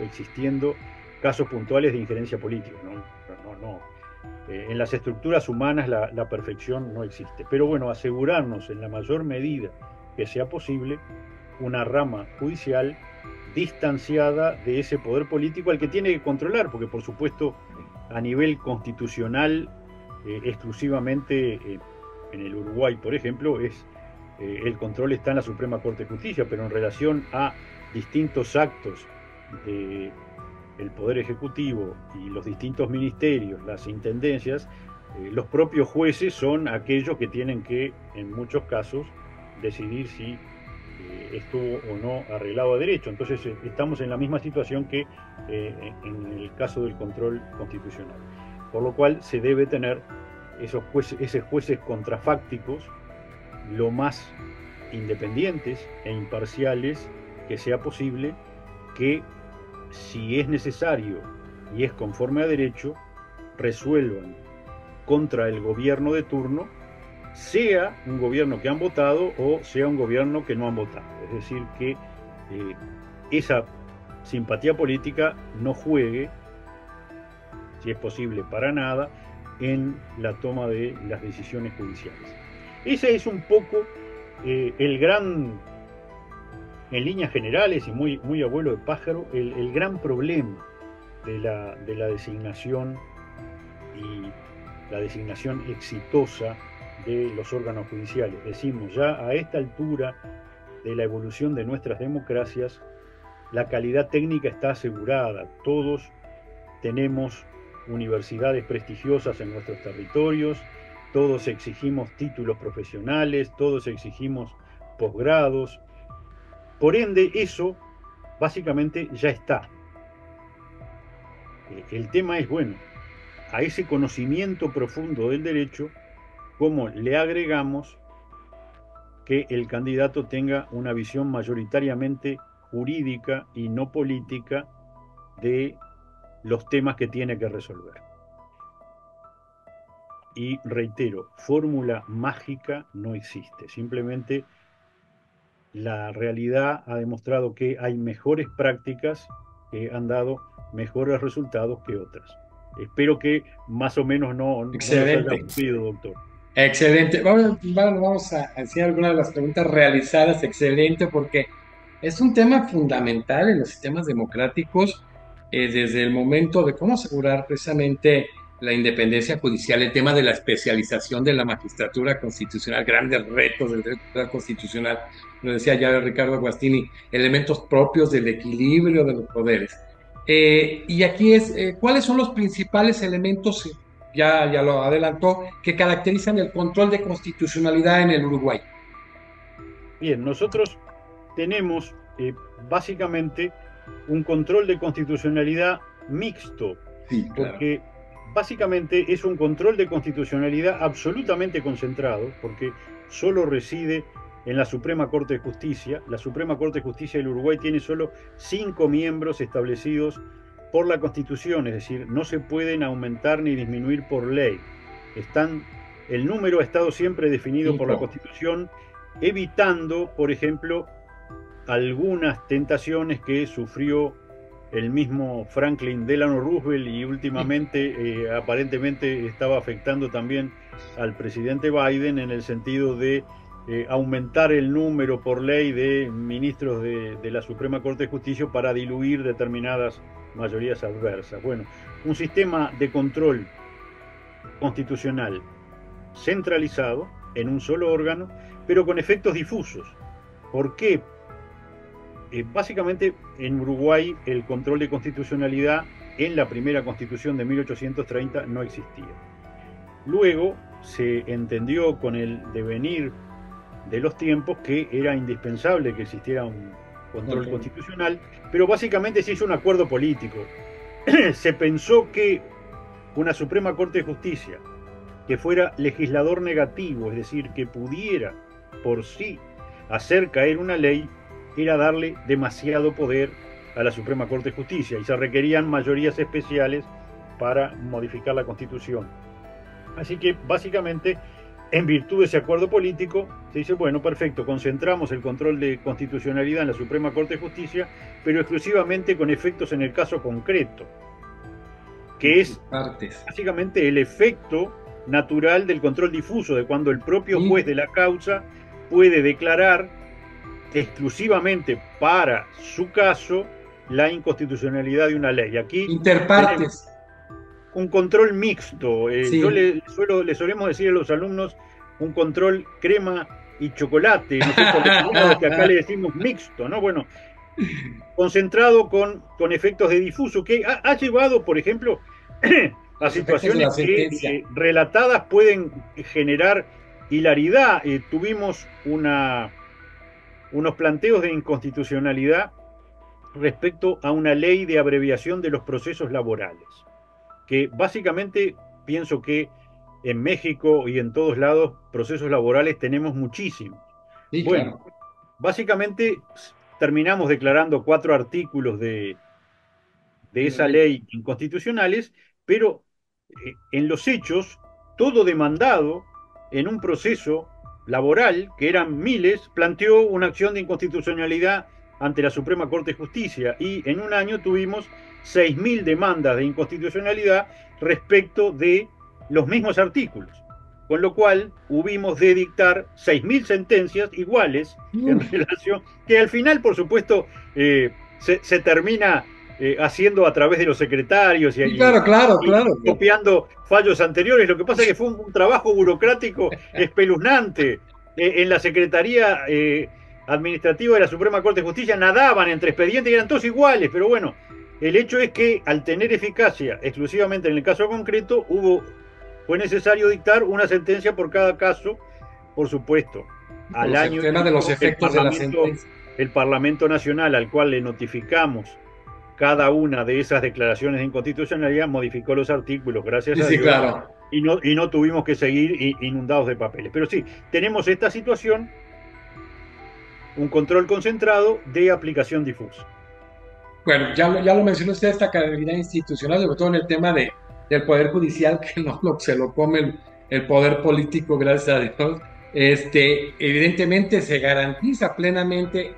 Speaker 2: existiendo casos puntuales de injerencia política. En las estructuras humanas la perfección no existe. Pero bueno, asegurarnos en la mayor medida que sea posible una rama judicial distanciada de ese poder político al que tiene que controlar, porque por supuesto a nivel constitucional exclusivamente en el Uruguay, por ejemplo, el control está en la Suprema Corte de Justicia, pero en relación a distintos actos del Poder Ejecutivo y los distintos ministerios, las intendencias, los propios jueces son aquellos que tienen que, en muchos casos, decidir si estuvo o no arreglado a derecho. Entonces estamos en la misma situación que en el caso del control constitucional. Por lo cual se debe tener esos jueces contrafácticos lo más independientes e imparciales que sea posible, que si es necesario y es conforme a derecho, resuelvan contra el gobierno de turno, sea un gobierno que han votado o sea un gobierno que no han votado. Es decir, que esa simpatía política no juegue, si es posible para nada, en la toma de las decisiones judiciales. Ese es un poco el gran, en líneas generales y muy abuelo de pájaro, el gran problema de la designación y la designación exitosa de los órganos judiciales. Decimos, ya a esta altura de la evolución de nuestras democracias, la calidad técnica está asegurada. Todos tenemos universidades prestigiosas en nuestros territorios, todos exigimos títulos profesionales, todos exigimos posgrados. Por ende, eso básicamente ya está. El tema es, bueno, a ese conocimiento profundo del derecho, ¿cómo le agregamos que el candidato tenga una visión mayoritariamente jurídica y no política de los temas que tiene que resolver? Y reitero, fórmula mágica no existe. Simplemente la realidad ha demostrado que hay mejores prácticas que han dado mejores resultados que otras. Espero que más o menos no nos haya aburrido, doctor.
Speaker 1: Excelente. Vamos a hacer algunas de las preguntas realizadas. Excelente, porque es un tema fundamental en los sistemas democráticos, desde el momento de cómo asegurar precisamente la independencia judicial, el tema de la especialización de la magistratura constitucional, grandes retos del derecho constitucional, lo decía ya Ricardo Guastini, elementos propios del equilibrio de los poderes. Y aquí ¿cuáles son los principales elementos, ya lo adelantó, que caracterizan el control de constitucionalidad en el Uruguay?
Speaker 2: Bien, nosotros tenemos básicamente un control de constitucionalidad mixto,
Speaker 1: sí, claro,
Speaker 2: porque básicamente es un control de constitucionalidad absolutamente concentrado, porque solo reside en la Suprema Corte de Justicia. La Suprema Corte de Justicia del Uruguay tiene solo 5 miembros establecidos por la Constitución, es decir, no se pueden aumentar ni disminuir por ley. El número ha estado siempre definido por la Constitución, evitando, por ejemplo, algunas tentaciones que sufrió el mismo Franklin Delano Roosevelt y últimamente aparentemente estaba afectando también al presidente Biden, en el sentido de aumentar el número por ley de ministros de la Suprema Corte de Justicia para diluir determinadas mayorías adversas. Bueno, un sistema de control constitucional centralizado en un solo órgano, pero con efectos difusos. ¿Por qué? Básicamente en Uruguay el control de constitucionalidad en la primera constitución de 1830 no existía. Luego se entendió con el devenir de los tiempos que era indispensable que existiera un control constitucional, pero básicamente se hizo un acuerdo político se pensó que una Suprema Corte de Justicia que fuera legislador negativo, es decir, que pudiera por sí hacer caer una ley, era darle demasiado poder a la Suprema Corte de Justicia y se requerían mayorías especiales para modificar la Constitución. Así que básicamente, en virtud de ese acuerdo político, se dice, bueno, perfecto, concentramos el control de constitucionalidad en la Suprema Corte de Justicia, pero exclusivamente con efectos en el caso concreto, que es básicamente el efecto natural del control difuso, de cuando el propio juez de la causa puede declarar exclusivamente para su caso la inconstitucionalidad de una ley. Aquí
Speaker 1: interpartes.
Speaker 2: Un control mixto. Yo le solemos decir a los alumnos un control crema y chocolate, no sé por qué acá le decimos mixto, ¿no? Bueno, concentrado con efectos de difuso, que ha llevado, por ejemplo, a situaciones que relatadas pueden generar hilaridad. Tuvimos unos planteos de inconstitucionalidad respecto a una ley de abreviación de los procesos laborales, que básicamente pienso que en México y en todos lados procesos laborales tenemos muchísimos.
Speaker 1: Sí, bueno, claro.
Speaker 2: Básicamente terminamos declarando 4 artículos de esa ley inconstitucionales, pero en los hechos, todo demandado en un proceso laboral, que eran miles, planteó una acción de inconstitucionalidad ante la Suprema Corte de Justicia, y en un año tuvimos 6.000 demandas de inconstitucionalidad respecto de los mismos artículos, con lo cual hubimos de dictar 6.000 sentencias iguales en relación, que al final, por supuesto, se termina haciendo a través de los secretarios y
Speaker 1: claro.
Speaker 2: copiando fallos anteriores. Lo que pasa es que fue un trabajo burocrático espeluznante. En la Secretaría Administrativa de la Suprema Corte de Justicia nadaban entre expedientes y eran todos iguales, pero bueno, el hecho es que al tener eficacia exclusivamente en el caso concreto, fue necesario dictar una sentencia por cada caso, por supuesto.
Speaker 1: Al año de los efectos de la sentencia.
Speaker 2: El Parlamento Nacional, al cual le notificamos cada una de esas declaraciones de inconstitucionalidad, modificó los artículos, gracias a Dios,
Speaker 1: claro.
Speaker 2: y no tuvimos que seguir inundados de papeles. Pero sí, tenemos esta situación, un control concentrado de aplicación difusa.
Speaker 1: Bueno, ya lo mencionó usted, esta calidad institucional, sobre todo en el tema del Poder Judicial, que no se lo come el poder político, gracias a Dios. Evidentemente se garantiza plenamente,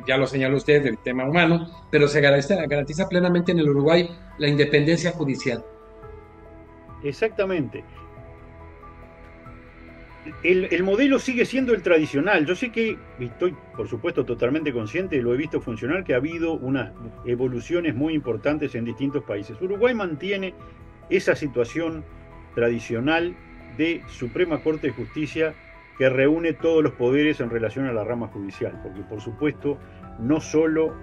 Speaker 1: ya lo señaló usted del tema humano, pero se garantiza plenamente en el Uruguay la independencia judicial.
Speaker 2: Exactamente. El modelo sigue siendo el tradicional. Yo sé que estoy, por supuesto, totalmente consciente, lo he visto funcionar, que ha habido unas evoluciones muy importantes en distintos países. Uruguay mantiene esa situación tradicional de Suprema Corte de Justicia que reúne todos los poderes en relación a la rama judicial, porque por supuesto no solo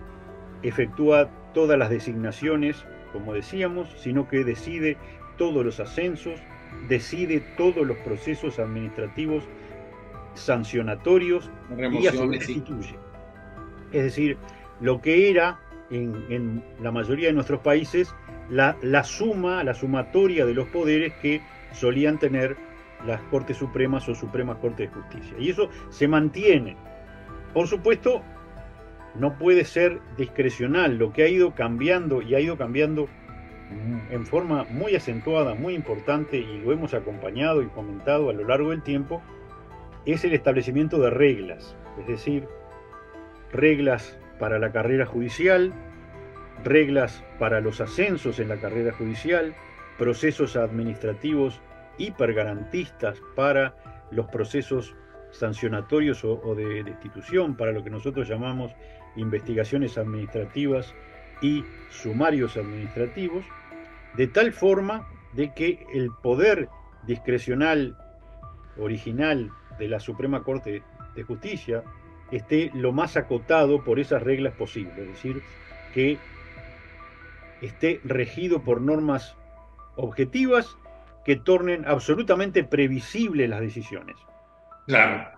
Speaker 2: efectúa todas las designaciones, como decíamos, sino que decide todos los ascensos, decide todos los procesos administrativos sancionatorios y a su vez destituye. Es decir, lo que era en la mayoría de nuestros países la sumatoria de los poderes que solían tener las Cortes Supremas o Supremas Cortes de Justicia. Y eso se mantiene. Por supuesto, no puede ser discrecional. Lo que ha ido cambiando, y ha ido cambiando en forma muy acentuada, muy importante, y lo hemos acompañado y comentado a lo largo del tiempo, es el establecimiento de reglas. Es decir, reglas para la carrera judicial, reglas para los ascensos en la carrera judicial, procesos administrativos hipergarantistas para los procesos sancionatorios o de destitución, para lo que nosotros llamamos investigaciones administrativas y sumarios administrativos, de tal forma de que el poder discrecional original de la Suprema Corte de Justicia esté lo más acotado por esas reglas posibles, es decir, que esté regido por normas objetivas que tornen absolutamente previsibles las decisiones.
Speaker 1: Claro.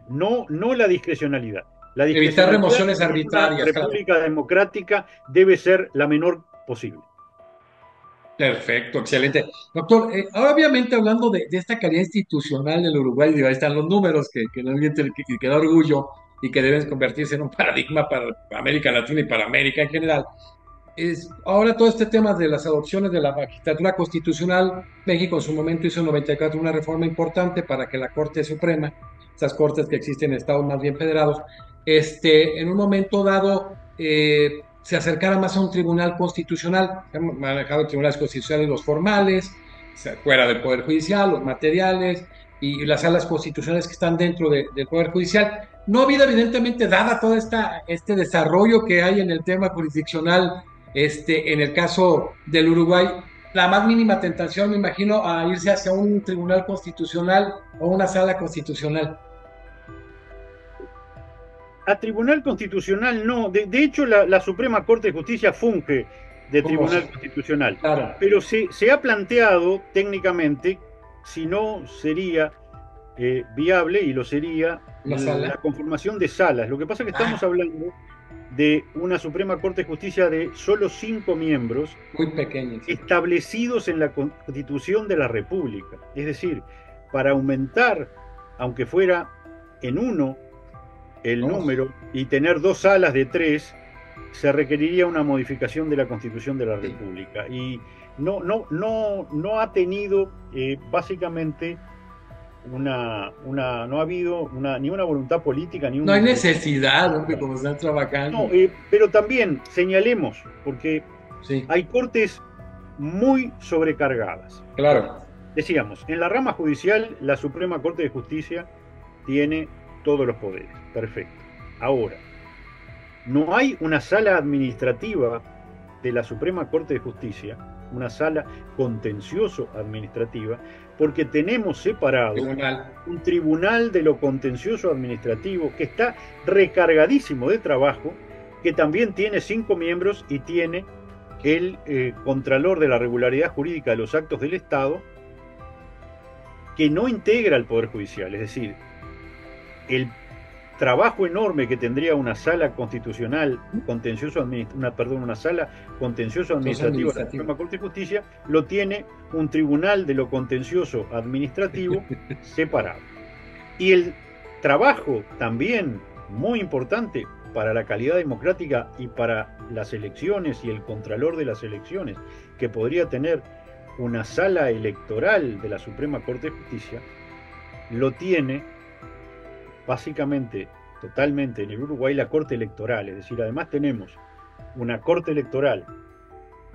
Speaker 2: No la discrecionalidad. La
Speaker 1: discrecionalidad, evitar remociones arbitrarias.
Speaker 2: La República Democrática debe ser la menor posible.
Speaker 1: Perfecto, excelente. Doctor, ahora obviamente hablando de esta calidad institucional del Uruguay, digo, ahí están los números que no mienten, que da orgullo y que deben convertirse en un paradigma para América Latina y para América en general. Ahora todo este tema de las adopciones de la magistratura constitucional, México en su momento hizo en 94 una reforma importante para que la Corte Suprema, esas cortes que existen en estados más bien federados, en un momento dado se acercara más a un tribunal constitucional. Se han manejado tribunales constitucionales los formales, fuera del Poder Judicial, los materiales y las salas constitucionales que están dentro del Poder Judicial. No ha habido, evidentemente, dada todo este desarrollo que hay en el tema jurisdiccional en el caso del Uruguay, la más mínima tentación, me imagino, a irse hacia un tribunal constitucional o una sala constitucional.
Speaker 2: A Tribunal Constitucional no. De hecho, la Suprema Corte de Justicia funge de
Speaker 1: ¿Cómo?
Speaker 2: Tribunal Constitucional.
Speaker 1: Claro.
Speaker 2: Pero se ha planteado técnicamente si no sería viable, y lo sería, la conformación de salas. Lo que pasa es que estamos hablando de una Suprema Corte de Justicia de solo 5 miembros,
Speaker 1: muy pequeños,
Speaker 2: establecidos en la Constitución de la República. Es decir, para aumentar, aunque fuera en uno, el número y tener 2 salas de 3, se requeriría una modificación de la Constitución de la República. Y no ha tenido básicamente no ha habido ni una voluntad política, ni
Speaker 1: no hay necesidad, hombre, como están trabajando.
Speaker 2: No, pero también señalemos, porque hay cortes muy sobrecargadas.
Speaker 1: Claro.
Speaker 2: Decíamos, en la rama judicial, la Suprema Corte de Justicia tiene todos los poderes. Perfecto. Ahora, no hay una sala administrativa de la Suprema Corte de Justicia, una sala contencioso administrativa, porque tenemos separado un tribunal de lo contencioso administrativo que está recargadísimo de trabajo, que también tiene 5 miembros y tiene el Contralor de la Regularidad Jurídica de los Actos del Estado, que no integra el Poder Judicial. Es decir, el trabajo enorme que tendría una sala constitucional contencioso una sala contencioso administrativa de la Suprema Corte de Justicia, lo tiene un tribunal de lo contencioso administrativo separado. Y el trabajo también muy importante para la calidad democrática y para las elecciones y el contralor de las elecciones, que podría tener una sala electoral de la Suprema Corte de Justicia, lo tiene básicamente, totalmente en el Uruguay, la Corte Electoral. Es decir, además tenemos una Corte Electoral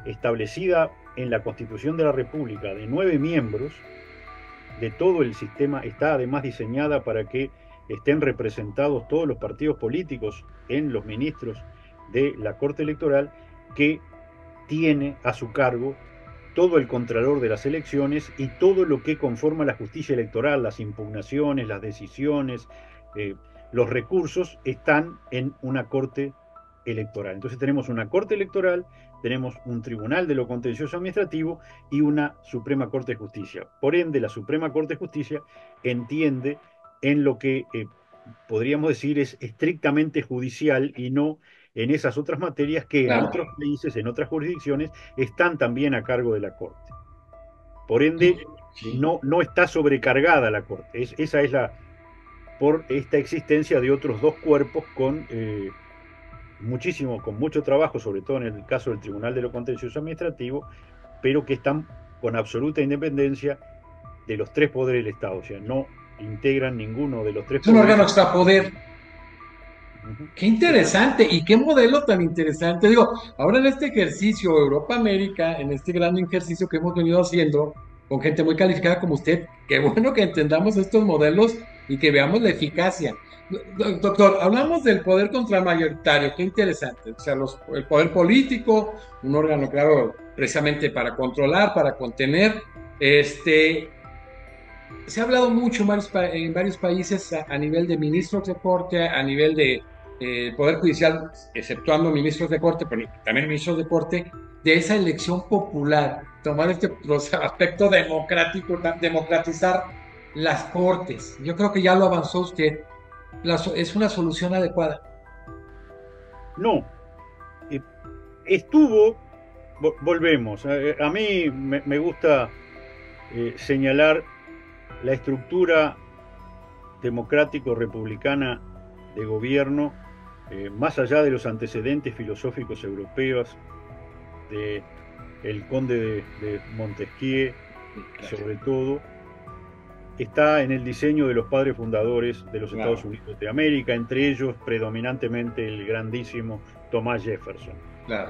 Speaker 2: establecida en la Constitución de la República de 9 miembros de todo el sistema. Está además diseñada para que estén representados todos los partidos políticos en los ministros de la Corte Electoral, que tiene a su cargo todo el contralor de las elecciones y todo lo que conforma la justicia electoral, las impugnaciones, las decisiones, los recursos están en una corte electoral. Entonces tenemos una corte electoral, tenemos un tribunal de lo contencioso administrativo y una Suprema Corte de Justicia. Por ende, la Suprema Corte de Justicia entiende en lo que podríamos decir es estrictamente judicial, y no en esas otras materias que en otros países, en otras jurisdicciones, están también a cargo de la Corte. Por ende, no está sobrecargada la Corte. Esa es por esta existencia de otros 2 cuerpos con mucho trabajo, sobre todo en el caso del Tribunal de lo Contencioso Administrativo, pero que están con absoluta independencia de los 3 poderes del Estado. O sea, no integran ninguno de los 3 poderes.
Speaker 1: Es un órgano extrapoder. Qué interesante y qué modelo tan interesante. Digo, ahora en este ejercicio Europa-América, en este gran ejercicio que hemos venido haciendo con gente muy calificada como usted, qué bueno que entendamos estos modelos y que veamos la eficacia. Doctor, hablamos del poder contramayoritario, qué interesante. O sea, el poder político, un órgano creado precisamente para controlar, para contener. Se ha hablado mucho en varios países a nivel de ministros de corte, a nivel de Poder Judicial, exceptuando ministros de corte, pero también ministros de corte, de esa elección popular, tomar este aspecto democrático, democratizar las cortes. Yo creo que ya lo avanzó usted. ¿Es una solución adecuada?
Speaker 2: No. Estuvo volvemos. A mí me gusta señalar la estructura democrático-republicana de gobierno, más allá de los antecedentes filosóficos europeos, de el conde de Montesquieu, sobre todo, está en el diseño de los padres fundadores de los Estados Unidos de América, entre ellos predominantemente el grandísimo Thomas Jefferson.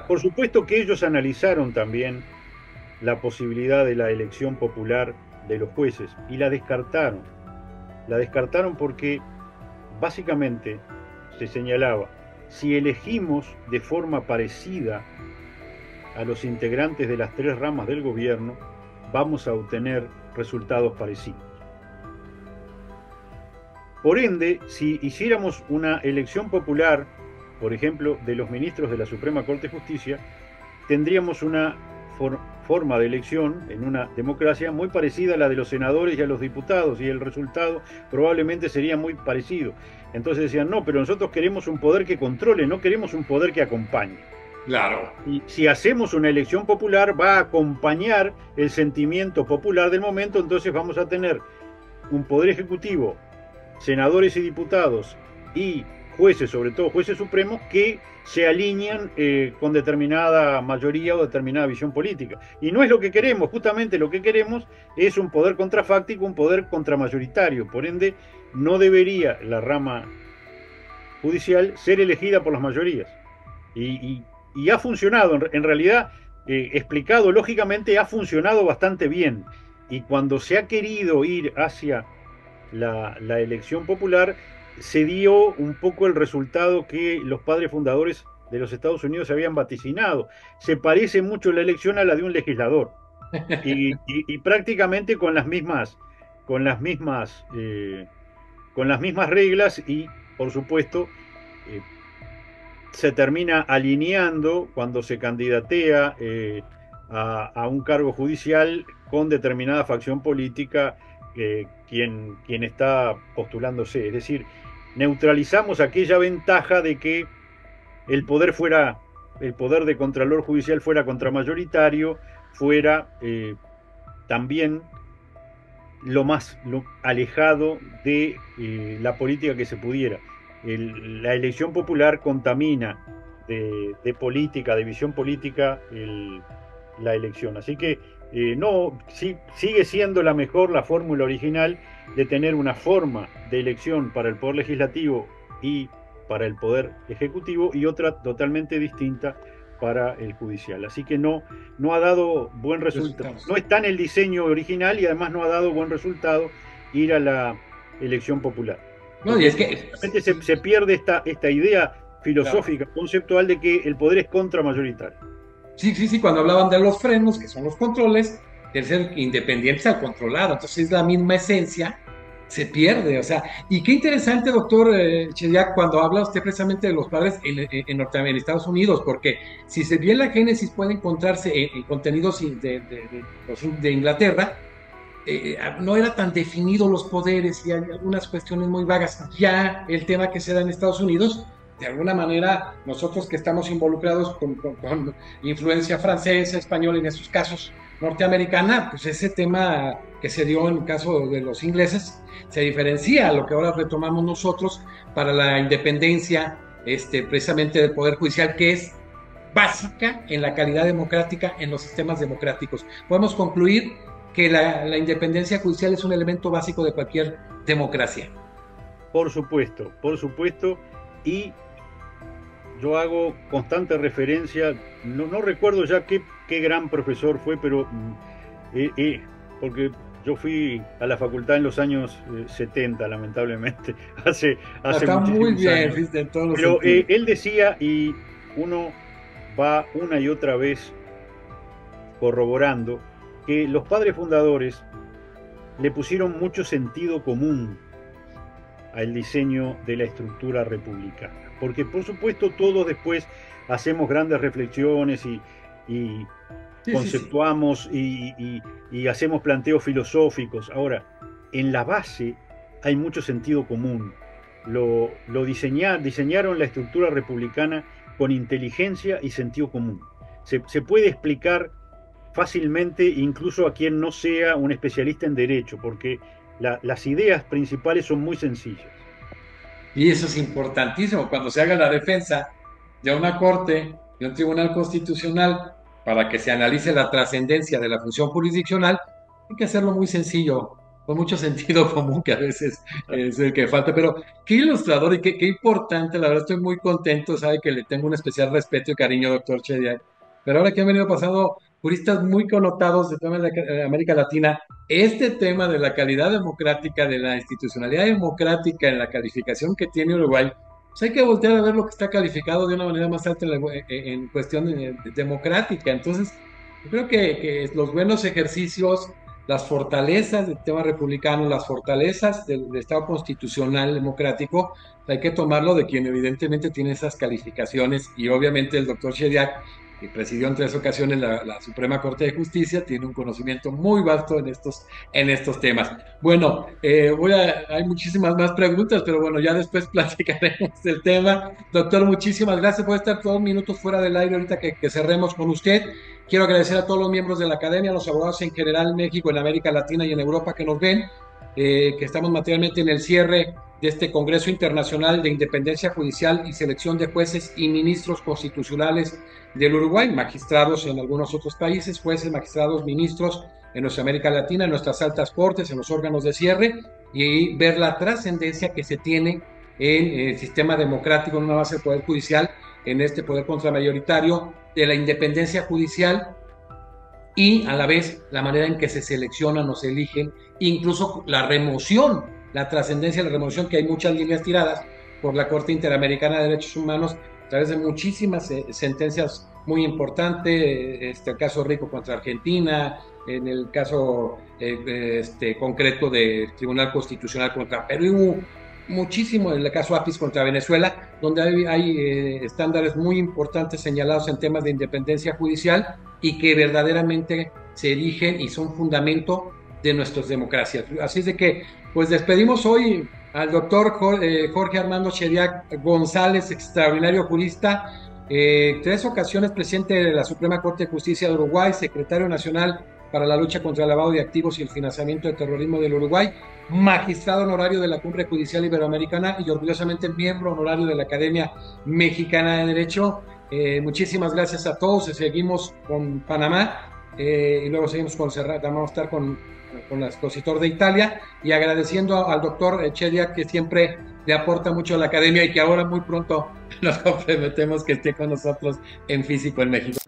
Speaker 2: Por supuesto que ellos analizaron también la posibilidad de la elección popular de los jueces y la descartaron. La descartaron porque básicamente se señalaba, si elegimos de forma parecida a los integrantes de las tres ramas del gobierno, vamos a obtener resultados parecidos. Por ende, si hiciéramos una elección popular, por ejemplo, de los ministros de la Suprema Corte de Justicia, tendríamos una forma de elección en una democracia muy parecida a la de los senadores y a los diputados, y el resultado probablemente sería muy parecido. Entonces decían, no, pero nosotros queremos un poder que controle, no queremos un poder que acompañe.
Speaker 1: Claro.
Speaker 2: Y si hacemos una elección popular, va a acompañar el sentimiento popular del momento, entonces vamos a tener un poder ejecutivo, senadores y diputados, y jueces, sobre todo jueces supremos, que se alinean con determinada mayoría o determinada visión política. Y no es lo que queremos, justamente lo que queremos es un poder contrafáctico, un poder contramayoritario. Por ende, no debería la rama judicial ser elegida por las mayorías. Y ha funcionado, en realidad, explicado lógicamente, ha funcionado bastante bien. Y cuando se ha querido ir hacia la elección popular, se dio un poco el resultado que los padres fundadores de los Estados Unidos habían vaticinado. Se parece mucho la elección a la de un legislador. Y prácticamente con las mismas reglas y, por supuesto, se termina alineando cuando se candidatea a un cargo judicial con determinada facción política quien está postulándose. Es decir, neutralizamos aquella ventaja de que el poder de Contralor Judicial fuera contramayoritario, fuera también lo más alejado de la política que se pudiera. La elección popular contamina de política, de visión política, la elección. Así que sigue siendo la mejor la fórmula original de tener una forma de elección para el Poder Legislativo y para el Poder Ejecutivo y otra totalmente distinta para el Judicial. Así que no ha dado buen resultado. No está en el diseño original y además no ha dado buen resultado ir a la elección popular.
Speaker 1: No, y es que
Speaker 2: se pierde esta idea filosófica, conceptual de que el poder es contramayoritario.
Speaker 1: Sí, cuando hablaban de los frenos, que son los controles, de ser independientes al controlado, entonces es la misma esencia, se pierde, o sea, y qué interesante, doctor Chediak, cuando habla usted precisamente de los padres en Estados Unidos, porque si se bien la génesis puede encontrarse en contenidos de Inglaterra, no era tan definido los poderes y hay algunas cuestiones muy vagas. Ya el tema que se da en Estados Unidos, de alguna manera, nosotros que estamos involucrados con influencia francesa, española, en esos casos norteamericana, pues ese tema que se dio en el caso de los ingleses se diferencia a lo que ahora retomamos nosotros para la independencia precisamente del Poder Judicial, que es básica en la calidad democrática en los sistemas democráticos. Podemos concluir que la independencia judicial es un elemento básico de cualquier democracia.
Speaker 2: Por supuesto, y yo hago constante referencia, no recuerdo ya qué gran profesor fue, pero porque yo fui a la facultad en los años 70, lamentablemente, hace
Speaker 1: está muy bien,
Speaker 2: años.
Speaker 1: En todos los
Speaker 2: pero
Speaker 1: sentidos.
Speaker 2: Él decía, y uno va una y otra vez corroborando, que los padres fundadores le pusieron mucho sentido común al diseño de la estructura republicana. Porque por supuesto todos después hacemos grandes reflexiones y conceptuamos y hacemos planteos filosóficos. Ahora, en la base hay mucho sentido común. Diseñaron la estructura republicana con inteligencia y sentido común. se puede explicar fácilmente incluso a quien no sea un especialista en derecho, porque las ideas principales son muy sencillas.
Speaker 1: Y eso es importantísimo. Cuando se haga la defensa de una corte, de un tribunal constitucional, para que se analice la trascendencia de la función jurisdiccional, hay que hacerlo muy sencillo, con mucho sentido común, que a veces es el que falta. Pero qué ilustrador y qué importante, la verdad estoy muy contento, sabe que le tengo un especial respeto y cariño, doctor Chediak. Pero ahora que han venido pasando juristas muy connotados de toda América Latina, este tema de la calidad democrática, de la institucionalidad democrática en la calificación que tiene Uruguay, pues hay que voltear a ver lo que está calificado de una manera más alta en cuestión democrática. Entonces, yo creo que los buenos ejercicios, las fortalezas del tema republicano, las fortalezas del Estado constitucional democrático, hay que tomarlo de quien evidentemente tiene esas calificaciones, y obviamente el doctor Chediak, que presidió en 3 ocasiones la Suprema Corte de Justicia, tiene un conocimiento muy vasto en estos temas. Bueno, hay muchísimas más preguntas, pero bueno, ya después platicaremos del tema. Doctor, muchísimas gracias por estar todos minutos fuera del aire ahorita que cerremos con usted. Quiero agradecer a todos los miembros de la academia, a los abogados en general en México, en América Latina y en Europa que nos ven, que estamos materialmente en el cierre de este Congreso Internacional de Independencia Judicial y Selección de Jueces y Ministros Constitucionales del Uruguay, magistrados en algunos otros países, jueces, magistrados, ministros en nuestra América Latina, en nuestras altas cortes, en los órganos de cierre, y ver la trascendencia que se tiene en el sistema democrático, en una base del Poder Judicial, en este poder contramayoritario, de la independencia judicial y a la vez la manera en que se seleccionan o se eligen, incluso la remoción, la trascendencia de la remoción, que hay muchas líneas tiradas por la Corte Interamericana de Derechos Humanos a través de muchísimas sentencias muy importantes, el caso Rico contra Argentina, en el caso concreto del Tribunal Constitucional contra Perú, muchísimo en el caso APIS contra Venezuela, donde hay estándares muy importantes señalados en temas de independencia judicial y que verdaderamente se erigen y son fundamento de nuestras democracias. Así es de que, pues despedimos hoy al doctor Jorge Armando Chediak González, extraordinario jurista, 3 ocasiones presidente de la Suprema Corte de Justicia de Uruguay, secretario nacional para la lucha contra el lavado de activos y el financiamiento del terrorismo del Uruguay, magistrado honorario de la Cumbre Judicial Iberoamericana y orgullosamente miembro honorario de la Academia Mexicana de Derecho. Muchísimas gracias a todos. Seguimos con Panamá y luego seguimos con Serrat. Vamos a estar con el expositor de Italia, y agradeciendo al doctor Chediak, que siempre le aporta mucho a la academia y que ahora muy pronto nos comprometemos que esté con nosotros en físico en México.